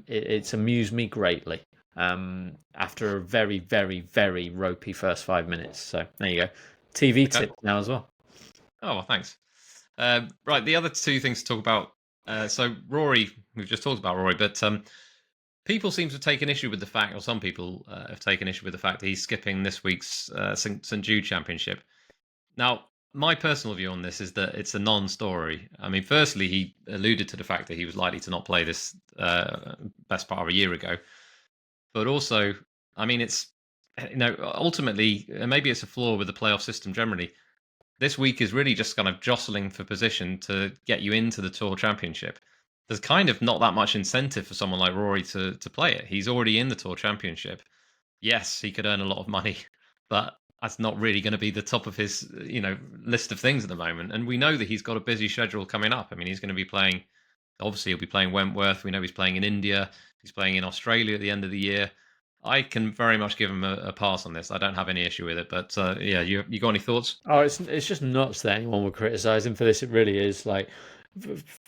it's amused me greatly. After a very, very, very ropey first 5 minutes. So there you go. TV tip now as well. Oh, well, thanks. Right, the other two things to talk about. So Rory, we've just talked about Rory, but people seem to have taken issue with the fact, or some people have taken issue with the fact that he's skipping this week's St Jude Championship. Now, my personal view on this is that it's a non-story. I mean, firstly, he alluded to the fact that he was likely to not play this best part of a year ago. But also, I mean, it's, ultimately, maybe it's a flaw with the playoff system generally. This week is really just kind of jostling for position to get you into the Tour Championship. There's kind of not that much incentive for someone like Rory to play it. He's already in the Tour Championship. Yes, he could earn a lot of money, but that's not really going to be the top of his, list of things at the moment. And we know that he's got a busy schedule coming up. I mean, he's going to be playing, obviously he'll be playing Wentworth. We know he's playing in India. He's playing in Australia at the end of the year. I can very much give him a pass on this. I don't have any issue with it. But yeah, you got any thoughts? Oh, it's just nuts that anyone would criticise him for this. It really is, like,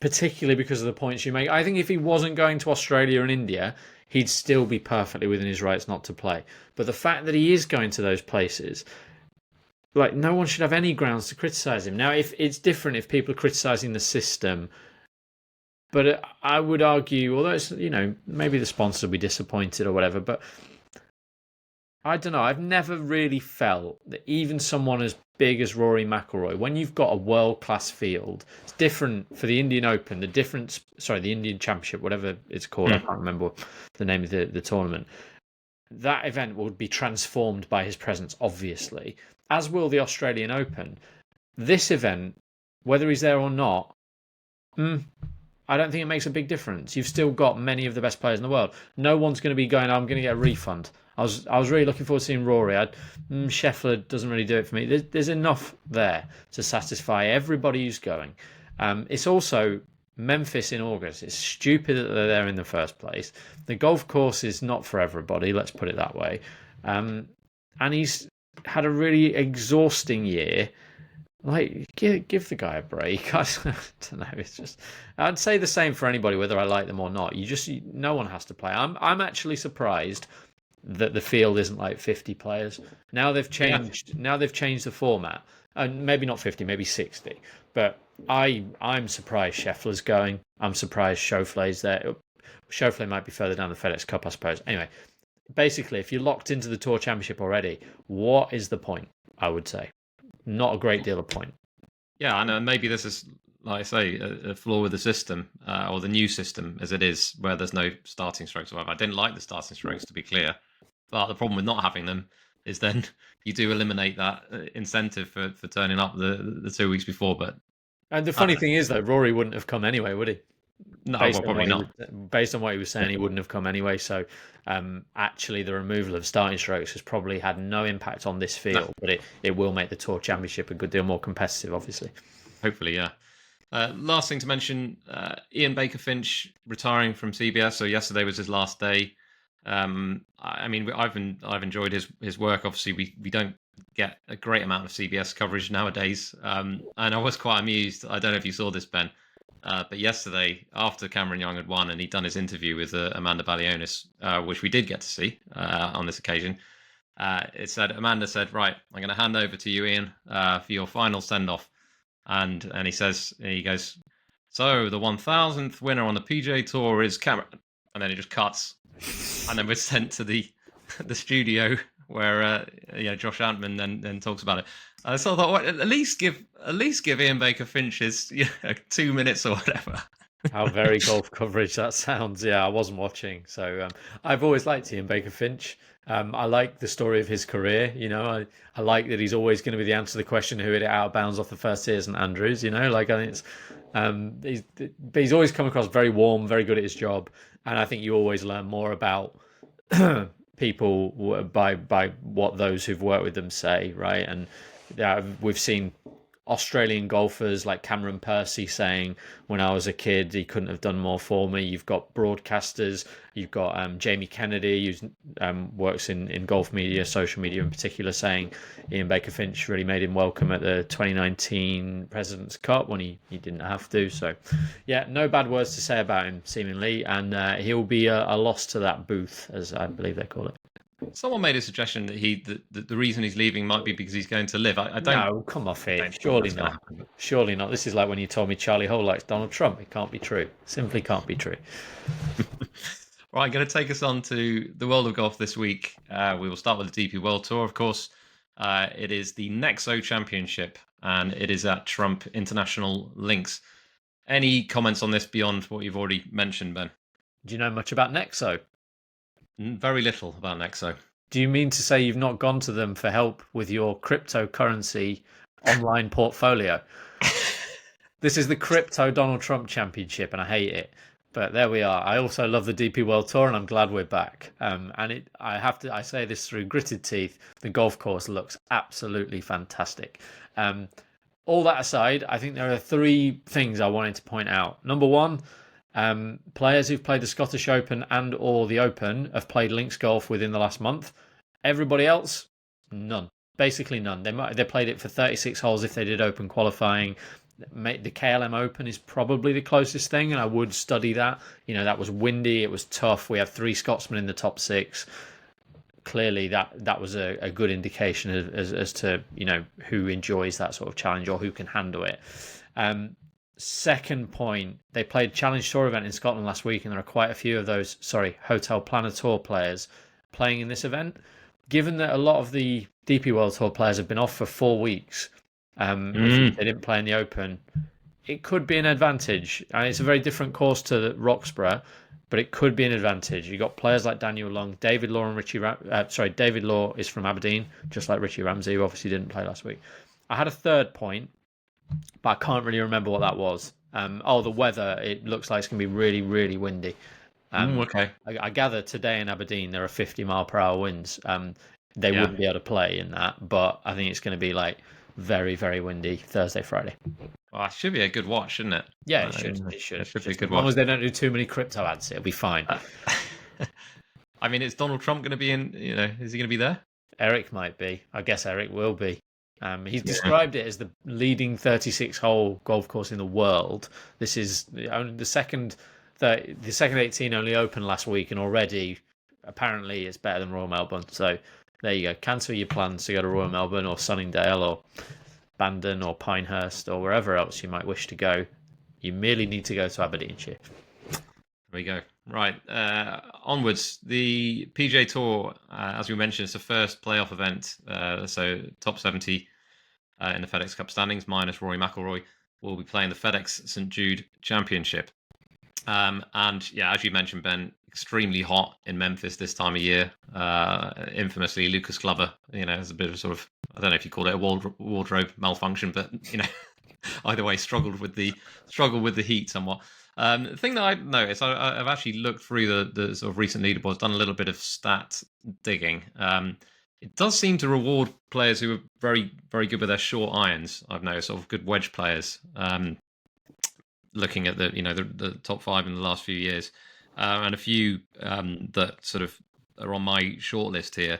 particularly because of the points you make. I think if he wasn't going to Australia and India, he'd still be perfectly within his rights not to play. But the fact that he is going to those places, like, no one should have any grounds to criticise him. Now, if it's different if people are criticising the system. But I would argue, although it's, maybe the sponsor will be disappointed or whatever, but I don't know. I've never really felt that even someone as big as Rory McIlroy, when you've got a world-class field, it's different for the Indian Open, the Indian Championship, whatever it's called. I can't remember the name of the tournament. That event will be transformed by his presence, obviously, as will the Australian Open. This event, whether he's there or not, I don't think it makes a big difference. You've still got many of the best players in the world. No one's going to be going, I'm going to get a refund. I was really looking forward to seeing Rory. Scheffler doesn't really do it for me. There's enough there to satisfy everybody who's going. It's also Memphis in August. It's stupid that they're there in the first place. The golf course is not for everybody, let's put it that way. And he's had a really exhausting year. Like, give the guy a break. I don't know. It's just, I'd say the same for anybody, whether I like them or not. No one has to play. I'm actually surprised that the field isn't like 50 players. Now they've changed. Yeah. Now they've changed the format. Maybe not 50, maybe 60. But I'm surprised Scheffler's going. I'm surprised Schauffele's there. Schauffele might be further down the FedEx Cup, I suppose. Anyway, basically, if you're locked into the Tour Championship already, what is the point? I would say. not a great deal of point. Yeah, I know. Maybe this is, like I say, a flaw with the system, or the new system as it is, where there's no starting strokes or whatever. I didn't like the starting strokes, to be clear. But the problem with not having them is then you do eliminate that incentive for turning up the 2 weeks before. But And the funny thing is, though, Rory wouldn't have come anyway, would he? no, well, probably not. Based on what he was saying, he wouldn't have come anyway. So, actually, the removal of starting strokes has probably had no impact on this field, but it will make the Tour Championship a good deal more competitive, obviously. Hopefully, yeah. Last thing to mention, Ian Baker-Finch retiring from CBS. So yesterday was his last day. I mean, I've enjoyed his work. Obviously, we don't get a great amount of CBS coverage nowadays, and I was quite amused. I don't know if you saw this, Ben, but yesterday, after Cameron Young had won and he'd done his interview with Amanda Balionis, which we did get to see on this occasion, Amanda said, "Right, I'm going to hand over to you, Ian, for your final send-off," and he goes, "So the 1,000th winner on the PGA Tour is Cameron," and then it just cuts. And then we're sent to the studio where Josh Antman then talks about it. So I thought, well, at least give Ian Baker-Finch his 2 minutes or whatever. How very golf coverage that sounds. Yeah, I wasn't watching, so I've always liked Ian Baker-Finch. I like the story of his career. I like that he's always going to be the answer to the question who hit it out of bounds off the first tee isn't Andrews. I think it's he's always come across very warm, very good at his job. And I think you always learn more about people by what those who've worked with them say, right? And we've seen Australian golfers like Cameron Percy saying, when I was a kid, he couldn't have done more for me. You've got broadcasters. You've got Jamie Kennedy, who works in golf media, social media in particular, saying Ian Baker-Finch really made him welcome at the 2019 President's Cup when he didn't have to. So, yeah, no bad words to say about him, seemingly. And he'll be a loss to that booth, as I believe they call it. Someone made a suggestion that the reason he's leaving might be because he's going to live. I don't. No, come off it. Surely not. Surely not. This is like when you told me Charley Hull likes Donald Trump. It can't be true. Simply can't be true. Right, I'm going to take us on to the world of golf this week. We will start with the DP World Tour, of course. It is the Nexo Championship, and it is at Trump International Links. Any comments on this beyond what you've already mentioned, Ben? Do you know much about Nexo? Very little about Nexo. Do you mean to say you've not gone to them for help with your cryptocurrency online portfolio? This is the Crypto Donald Trump Championship, and I hate it. But there we are. I also love the DP World Tour, and I'm glad we're back. I say this through gritted teeth. The golf course looks absolutely fantastic. All that aside, I think there are 3 things I wanted to point out. Number 1, players who've played the Scottish Open and or the Open have played links golf within the last month. Everybody else, none. Basically none. They played it for 36 holes if they did Open qualifying. The KLM Open is probably the closest thing, and I would study that. That was windy, it was tough. We had 3 Scotsmen in the top 6. Clearly, that was a good indication as to who enjoys that sort of challenge or who can handle it. Second point, they played Challenge Tour event in Scotland last week, and there are quite a few of those, Hotel Planner Tour players playing in this event. Given that a lot of the DP World Tour players have been off for 4 weeks, if they didn't play in the Open, it could be an advantage. It's a very different course to Roxburgh, but it could be an advantage. You've got players like Daniel Long, David Law, and David Law is from Aberdeen, just like Richie Ramsey, who obviously didn't play last week. I had a third point, but I can't really remember what that was. The weather. It looks like it's going to be really, really windy. Okay. I gather today in Aberdeen there are 50-mile-per-hour winds. They wouldn't be able to play in that, but I think it's going to be like very, very windy Thursday, Friday. Well, it should be a good watch, shouldn't it? Yeah, it should. It should be a good As watch. long as they don't do too many crypto ads, it'll be fine. I mean, is Donald Trump going to be in? Is he going to be there? Eric might be. I guess Eric will be. He's described it as the leading 36-hole golf course in the world. This is the second 18 only opened last week, and already apparently it's better than Royal Melbourne. So there you go. Cancel your plans to go to Royal Melbourne or Sunningdale or Bandon or Pinehurst or wherever else you might wish to go. You merely need to go to Aberdeenshire. There we go. Right, onwards. The PGA Tour, as we mentioned, it's the first playoff event. So top 70 in the FedEx Cup standings, minus Rory McIlroy, will be playing the FedEx St Jude Championship. And yeah, as you mentioned, Ben, extremely hot in Memphis this time of year. Infamously, Lucas Glover, has a bit of a sort of, I don't know if you call it a wardrobe malfunction, but either way, struggled with the heat somewhat. The thing that I noticed, I've actually looked through the sort of recent leaderboards, done a little bit of stat digging. It does seem to reward players who are very, very good with their short irons. I've noticed, sort of good wedge players. Looking at the top 5 in the last few years, and a few that sort of are on my shortlist here.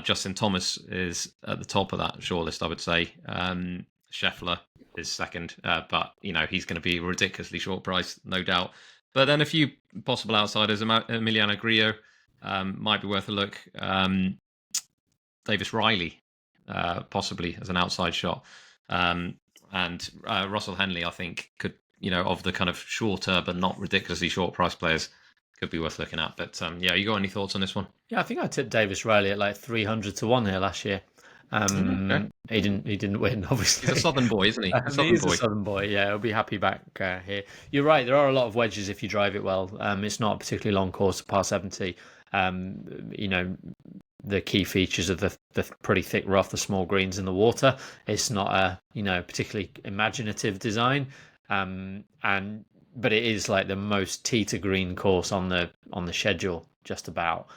Justin Thomas is at the top of that shortlist, I would say. Scheffler is second, but he's going to be ridiculously short price, no doubt. But then a few possible outsiders. Emiliano Grillo might be worth a look. Davis Riley, possibly as an outside shot, and Russell Henley, I think, could, of the kind of shorter but not ridiculously short price players, could be worth looking at. But you got any thoughts on this one? Yeah, I think I tipped Davis Riley at like 300 to 1 here last year. Okay. He didn't win, obviously. He's a Southern boy, isn't he? He's a Southern boy. Yeah, he'll be happy back here. You're right. There are a lot of wedges if you drive it well. It's not a particularly long course, par 70. The key features of the pretty thick rough, the small greens in the water. It's not a particularly imaginative design, but it is like the most tee to green course on the schedule, just about.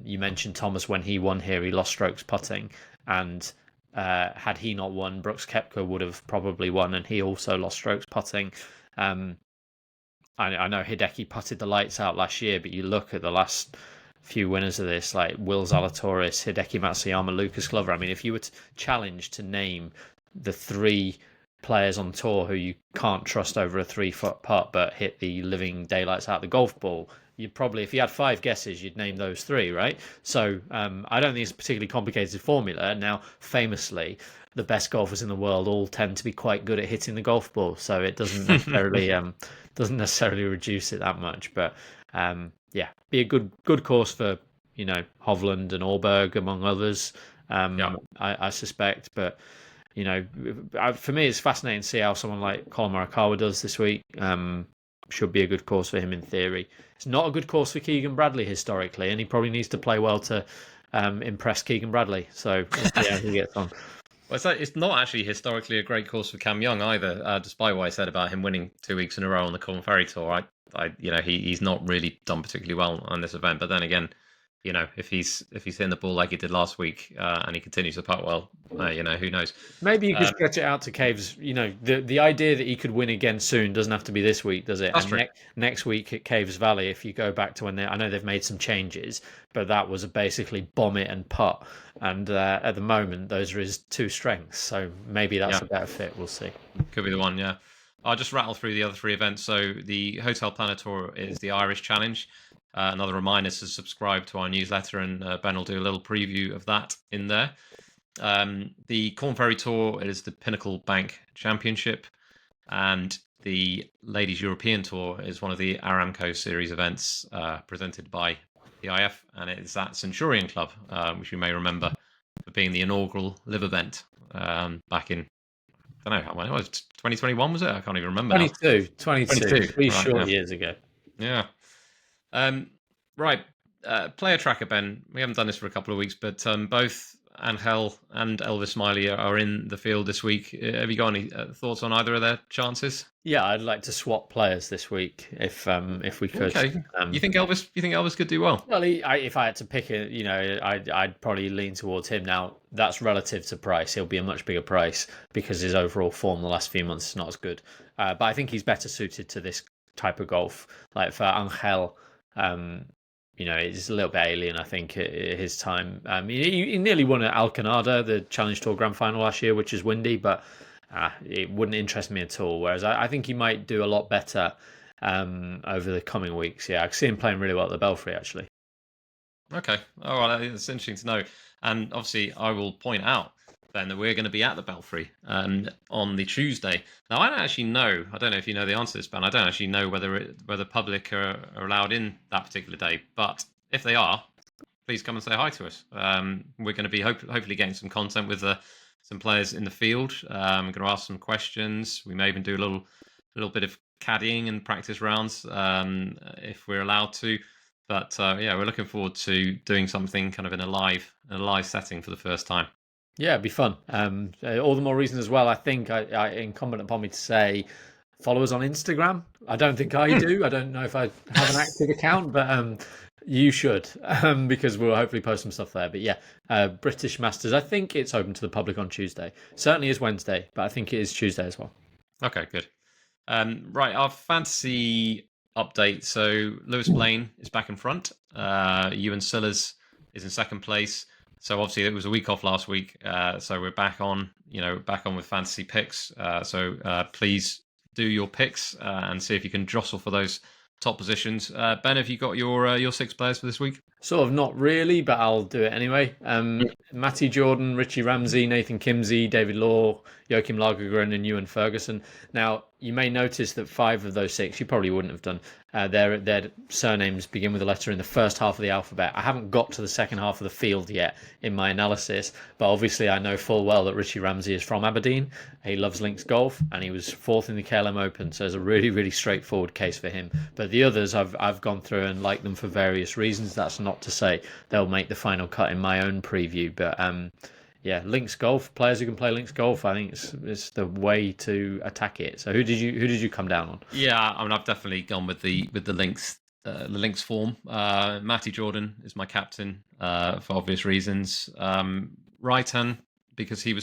You mentioned Thomas. When he won here, he lost strokes putting, and had he not won, Brooks Koepka would have probably won, and he also lost strokes putting. I know Hideki putted the lights out last year, but you look at the last few winners of this, like Will Zalatoris, Hideki Matsuyama, Lucas Glover. I mean, if you were challenged to name the 3 players on tour who you can't trust over a 3-foot putt but hit the living daylights out the golf ball, you'd probably, if you had 5 guesses, you'd name those 3, right? So I don't think it's a particularly complicated formula. Now, famously, the best golfers in the world all tend to be quite good at hitting the golf ball, so it doesn't necessarily reduce it that much. But be a good course for Hovland and Allberg, among others. I suspect, but for me, it's fascinating to see how someone like Colin Morikawa does this week. Should be a good course for him in theory. It's not a good course for Keegan Bradley historically, and he probably needs to play well to impress Keegan Bradley. So yeah, he gets on. Well, it's not actually historically a great course for Cam Young either, despite what I said about him winning 2 weeks in a row on the Corn Ferry Tour. He's not really done particularly well on this event. But then again, if he's hitting the ball like he did last week, and he continues to putt well, who knows? Maybe you could stretch it out to Caves. The idea that he could win again soon doesn't have to be this week, does it? That's true. Next week at Caves Valley, if you go back to when I know they've made some changes, but that was basically bomb it and putt. And at the moment, those are his 2 strengths. So maybe that's a better fit. We'll see. Could be the one, yeah. I'll just rattle through the other 3 events. So the Hotel Planet Tour is the Irish Challenge. Another reminder to subscribe to our newsletter, and Ben will do a little preview of that in there. The Corn Ferry Tour is the Pinnacle Bank Championship, and the Ladies European Tour is one of the Aramco Series events presented by PIF, and it's at Centurion Club, which you may remember for being the inaugural live event back in, I don't know how many, was it 2021, was it? I can't even remember. 22. 3 short years ago. Yeah. Player tracker, Ben. We haven't done this for a couple of weeks, but both Angel and Elvis Smylie are in the field this week. Have you got any thoughts on either of their chances? Yeah, I'd like to swap players this week if we could. Okay. You think Elvis could do well? Well, if I had to pick it, I'd probably lean towards him. Now, that's relative to price. He'll be a much bigger price because his overall form the last few months is not as good. But I think he's better suited to this type of golf. Like for Angel, it's a little bit alien, I think, at his time. He nearly won at Alcanada, the Challenge Tour Grand Final last year, which is windy, but it wouldn't interest me at all. Whereas I think he might do a lot better over the coming weeks. Yeah, I can see him playing really well at the Belfry, actually. Okay. All right. It's interesting to know. And obviously, I will point out, Ben, that we're going to be at the Belfry on the Tuesday. Now, I don't actually know. I don't know if you know the answer to this, Ben. I don't actually know whether public are allowed in that particular day. But if they are, please come and say hi to us. We're going to be hopefully getting some content with the some players in the field. I'm going to ask some questions. We may even do a little bit of caddying and practice rounds if we're allowed to. But yeah, we're looking forward to doing something kind of in a live setting for the first time. Yeah, it'd be fun. All the more reason as well. I think incumbent upon me to say, follow us on Instagram. I don't think I do. I don't know if I have an active account, but you should, because we'll hopefully post some stuff there. But yeah, British Masters. I think it's open to the public on Tuesday. Certainly is Wednesday, but I think it is Tuesday as well. Okay, good. Right, our fantasy update. So Lewis Blaine is back in front. Ewan Sillars is in second place. So obviously it was a week off last week. So we're back on with fantasy picks. So please do your picks and see if you can jostle for those top positions. Ben, have you got your 6 players for this week? Sort of not really, but I'll do it anyway. Matty Jordan, Richie Ramsey, Nathan Kimsey, David Law, Joachim Lagergren, and Ewan Ferguson. Now, you may notice that 5 of those 6 you probably wouldn't have done. Their surnames begin with a letter in the first half of the alphabet. I haven't got to the second half of the field yet in my analysis, but obviously I know full well that Richie Ramsey is from Aberdeen. He loves links golf, and he was 4th in the KLM Open, so there's a really, really straightforward case for him. But the others, I've gone through and liked them for various reasons. That's not to say they'll make the final cut in my own preview, but yeah, links golf, players who can play links golf, I think it's the way to attack it. So who did you come down on? Yeah, I mean, I've definitely gone with the links form. Matty Jordan is my captain for obvious reasons. Raitan, because he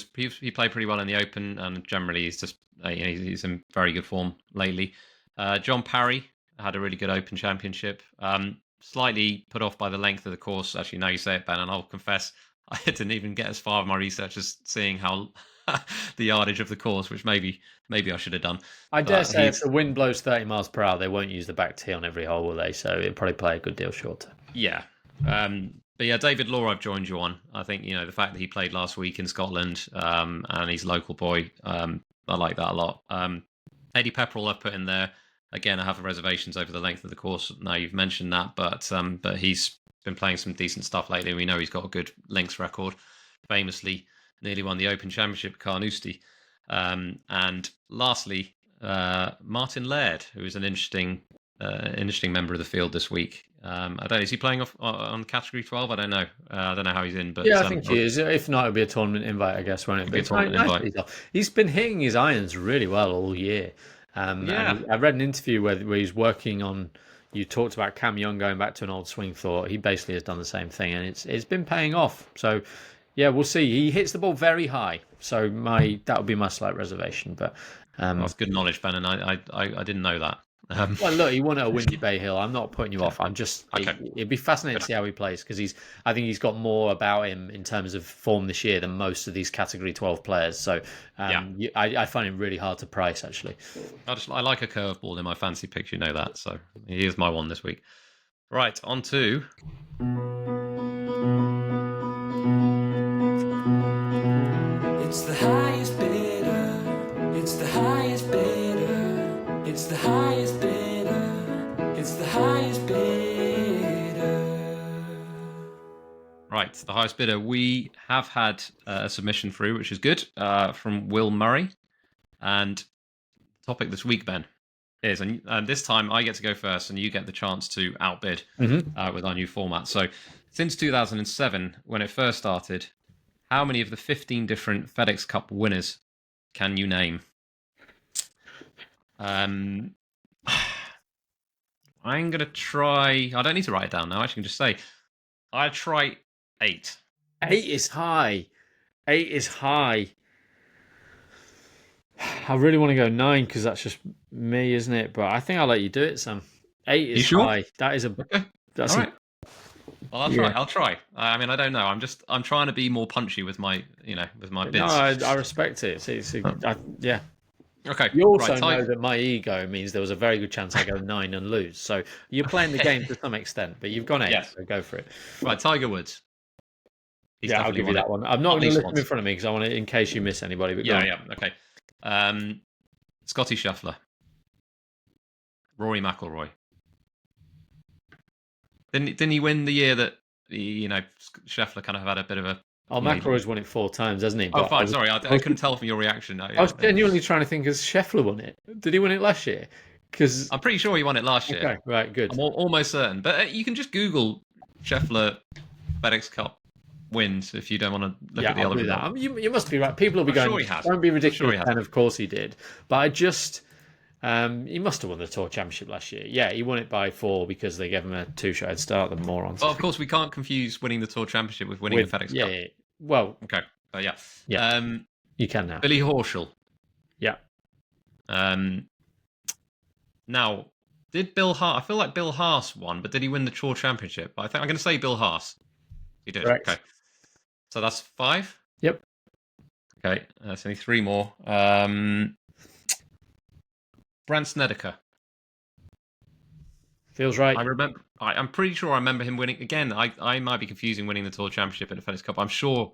played pretty well in the Open, and generally he's just he's in very good form lately. John Parry had a really good Open Championship. Slightly put off by the length of the course. Actually, now you say it, Ben, and I'll confess I didn't even get as far in my research as seeing how the yardage of the course, which maybe I should have done. I dare say if the wind blows 30 miles per hour, they won't use the back tee on every hole, will they? So it'll probably play a good deal shorter. Yeah. But yeah, David Law, I've joined you on. I think, the fact that he played last week in Scotland and he's a local boy, I like that a lot. Eddie Pepperell I've put in there. Again, I have reservations over the length of the course. Now you've mentioned that, but he's been playing some decent stuff lately. We know he's got a good links record. Famously, nearly won the Open Championship at Carnoustie. And lastly, Martin Laird, who is an interesting member of the field this week. I don't know, is he playing on category 12? I don't know. I don't know how he's in, but yeah, I think he is. If not, it'll be a tournament invite, I guess, won't it? Be a tournament invite. He's been hitting his irons really well all year. And I read an interview where he's working on. You talked about Cam Young going back to an old swing thought. He basically has done the same thing, and it's been paying off. So yeah, we'll see. He hits the ball very high, so that would be my slight reservation. But that's good knowledge, Ben, and I didn't know that. Well, look, he won at a Windy Bay Hill. I'm not putting you off. I'm just it'd be fascinating to see how he plays, because I think he's got more about him in terms of form this year than most of these category 12 players. So I find him really hard to price, actually. I like a curveball in my fancy picks, you know that. So here's my one this week. Right, on to it's the highest bidder. It's the highest bidder. It's the highest bidder. It's the highest bidder. Right, the highest bidder. We have had a submission through, which is good, from Will Murray. And the topic this week, Ben, is, and this time I get to go first, and you get the chance to outbid with our new format. So, since 2007, when it first started, how many of the 15 different FedEx Cup winners can you name? I'm going to try. I don't need to write it down now. I can just say I'll try 8. 8 is high. 8 is high. I really want to go 9 because that's just me, isn't it? But I think I'll let you do it, Sam. 8 is high. That is a. Okay. That's all right. Well, I'll try. I mean, I don't know. I'm trying to be more punchy with my bids. No, I respect it. Yeah. Okay. You also know that my ego means there was a very good chance I go 9 and lose. So you're playing the game to some extent, but you've gone 8, so go for it. Right, Tiger Woods. I'll give you that one. I'm not going to list him in front of me because I want it in case you miss anybody. But okay. Scotty Scheffler. Rory McIlroy. Didn't he win the year that Scheffler kind of had a bit of Oh, McIlroy's won it 4 times, hasn't he? Oh, But fine. Sorry, I couldn't tell from your reaction. I was genuinely trying to think, has Scheffler won it? Did he win it last year? Because I'm pretty sure he won it last year. okay, right, good. I'm almost certain. But you can just Google Scheffler FedEx Cup wins if you don't want to look at the I'll other do result. that. You must be right. People will be I'm going, sure he has. don't be I'm ridiculous. sure he has. And of course he did. But I just, he must have won the Tour Championship last year. Yeah, he won it by 4 because they gave him a 2-shot head start, the morons. Well, of course, we can't confuse winning the Tour Championship with winning the FedEx Cup. Yeah. Well, Okay. Yeah. Yeah. You can now. Billy Horschel. Yeah. Now, did Bill Haas? I feel like Bill Haas won, but did he win the Tour Championship? I think I'm going to say Bill Haas. He did. Correct. Okay. So that's 5. Yep. Okay. That's only 3 more. Brandt Snedeker. Feels right. I remember. I'm pretty sure I remember him winning. Again, I might be confusing winning the Tour Championship and the FedEx Cup. I'm sure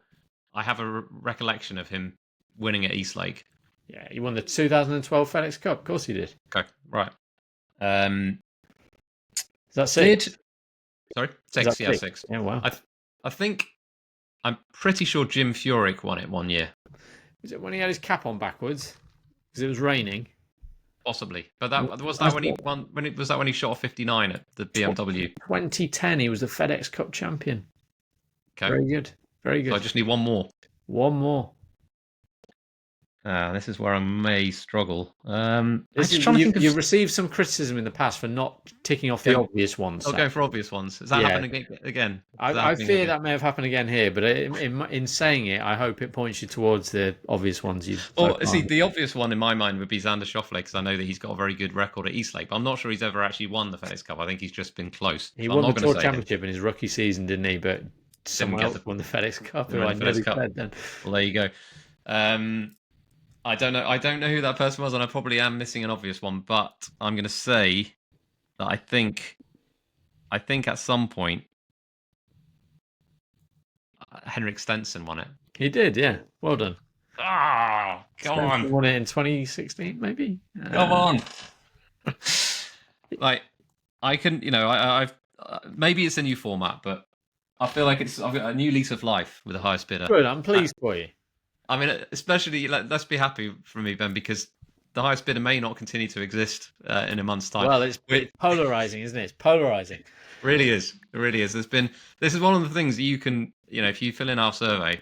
I have a recollection of him winning at Eastlake. Yeah, he won the 2012 FedEx Cup. Of course he did. Okay, right. Is that 6? Sorry, Is 6. that Yeah, 6? 6. Yeah, wow. I think I'm pretty sure Jim Furyk won it one year. Was it when he had his cap on backwards? Because it was raining. Possibly, but that was that when he won. Was that when he shot a 59 at the BMW? 2010, he was the FedEx Cup champion. Okay, Very good. Very good. so I just need one more. One more. This is where I may struggle. I'm just trying to think of... You've received some criticism in the past for not ticking off the obvious ones. I'll go for obvious ones. Is that happening again? I fear that may have happened again here, but in saying it, I hope it points you towards the obvious ones you've... Well, see, the obvious one in my mind would be Xander Schauffele, because I know that he's got a very good record at Eastlake, but I'm not sure he's ever actually won the FedEx Cup. I think he's just been close. He won the Tour Championship in his rookie season, didn't he? But someone else won the FedEx Cup. Who I nearly said then. Well, there you go. I don't know who that person was, and I probably am missing an obvious one. But I'm going to say that I think at some point Henrik Stenson won it. He did, yeah. Well done. Ah, come on. He won it in 2016, maybe. Come on. Like, I can, I've maybe it's a new format, but I feel like I've got a new lease of life with the highest bidder. Good. I'm pleased for you. I mean, especially, let's be happy for me, Ben, because the highest bidder may not continue to exist in a month's time. Well, it's polarizing, isn't it? It's polarizing. It really is. It really is. This is one of the things that you can, if you fill in our survey,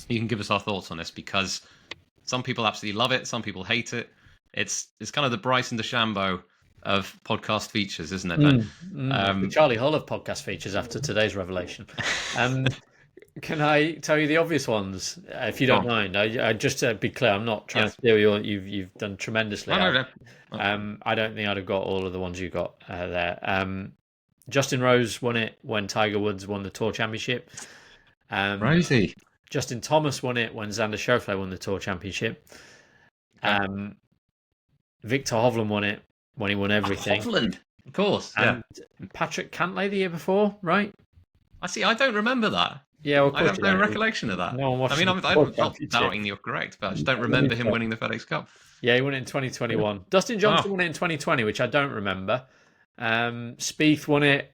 you can give us our thoughts on this, because some people absolutely love it. Some people hate it. It's kind of the Bryson DeChambeau of podcast features, isn't it, Ben? The Charley Hull of podcast features after today's revelation. Can I tell you the obvious ones, if you don't mind? I just to be clear, I'm not trying to steal you've done tremendously. No. I don't think I'd have got all of the ones you got there. Justin Rose won it when Tiger Woods won the Tour Championship. Rosie. Justin Thomas won it when Xander Schauffele won the Tour Championship. Victor Hovland won it when he won everything. Hovland, of course. And Patrick Cantlay the year before, right? I don't remember that. Yeah, well, I have no recollection of that. No one I'm not doubting you're correct, but I just don't remember him winning the FedEx Cup. Yeah, he won it in 2021. Dustin Johnson won it in 2020, which I don't remember. Spieth won it.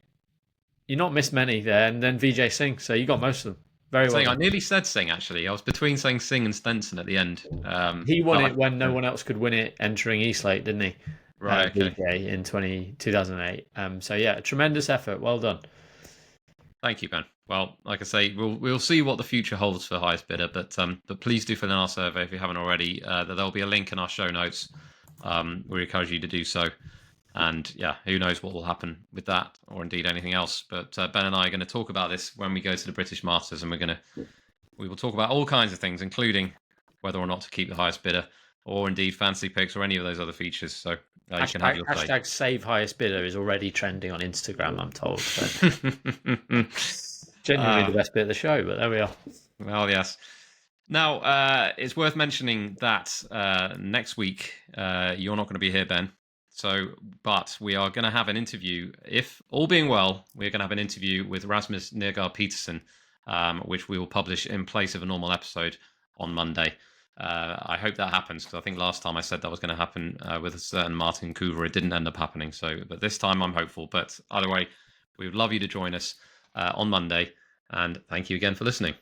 You've not missed many there, and then Vijay Singh, so you got most of them. Very well. I nearly said Singh, actually. I was between saying Singh and Stenson at the end. He won it when no one else could win it, entering Eastlake, didn't he? Right, okay. Vijay in 2008. So yeah, a tremendous effort. Well done. Thank you, Ben. Well, like I say, we'll see what the future holds for highest bidder, but please do fill in our survey if you haven't already. There'll be a link in our show notes. We encourage you to do so. And yeah, who knows what will happen with that, or indeed anything else. But Ben and I are going to talk about this when we go to the British Masters, and we will talk about all kinds of things, including whether or not to keep the highest bidder, or indeed fancy picks, or any of those other features. So you can have your say. Hashtag save highest bidder is already trending on Instagram, I'm told. So. Genuinely the best bit of the show, but there we are. Well, yes. Now, it's worth mentioning that next week you're not going to be here, Ben. But we are going to have an interview. If all being well, we're going to have an interview with Rasmus Nergaard Peterson, which we will publish in place of a normal episode on Monday. I hope that happens, because I think last time I said that was going to happen with a certain Martin Coover. It didn't end up happening. But this time I'm hopeful. But either way, we would love you to join us on Monday. And thank you again for listening.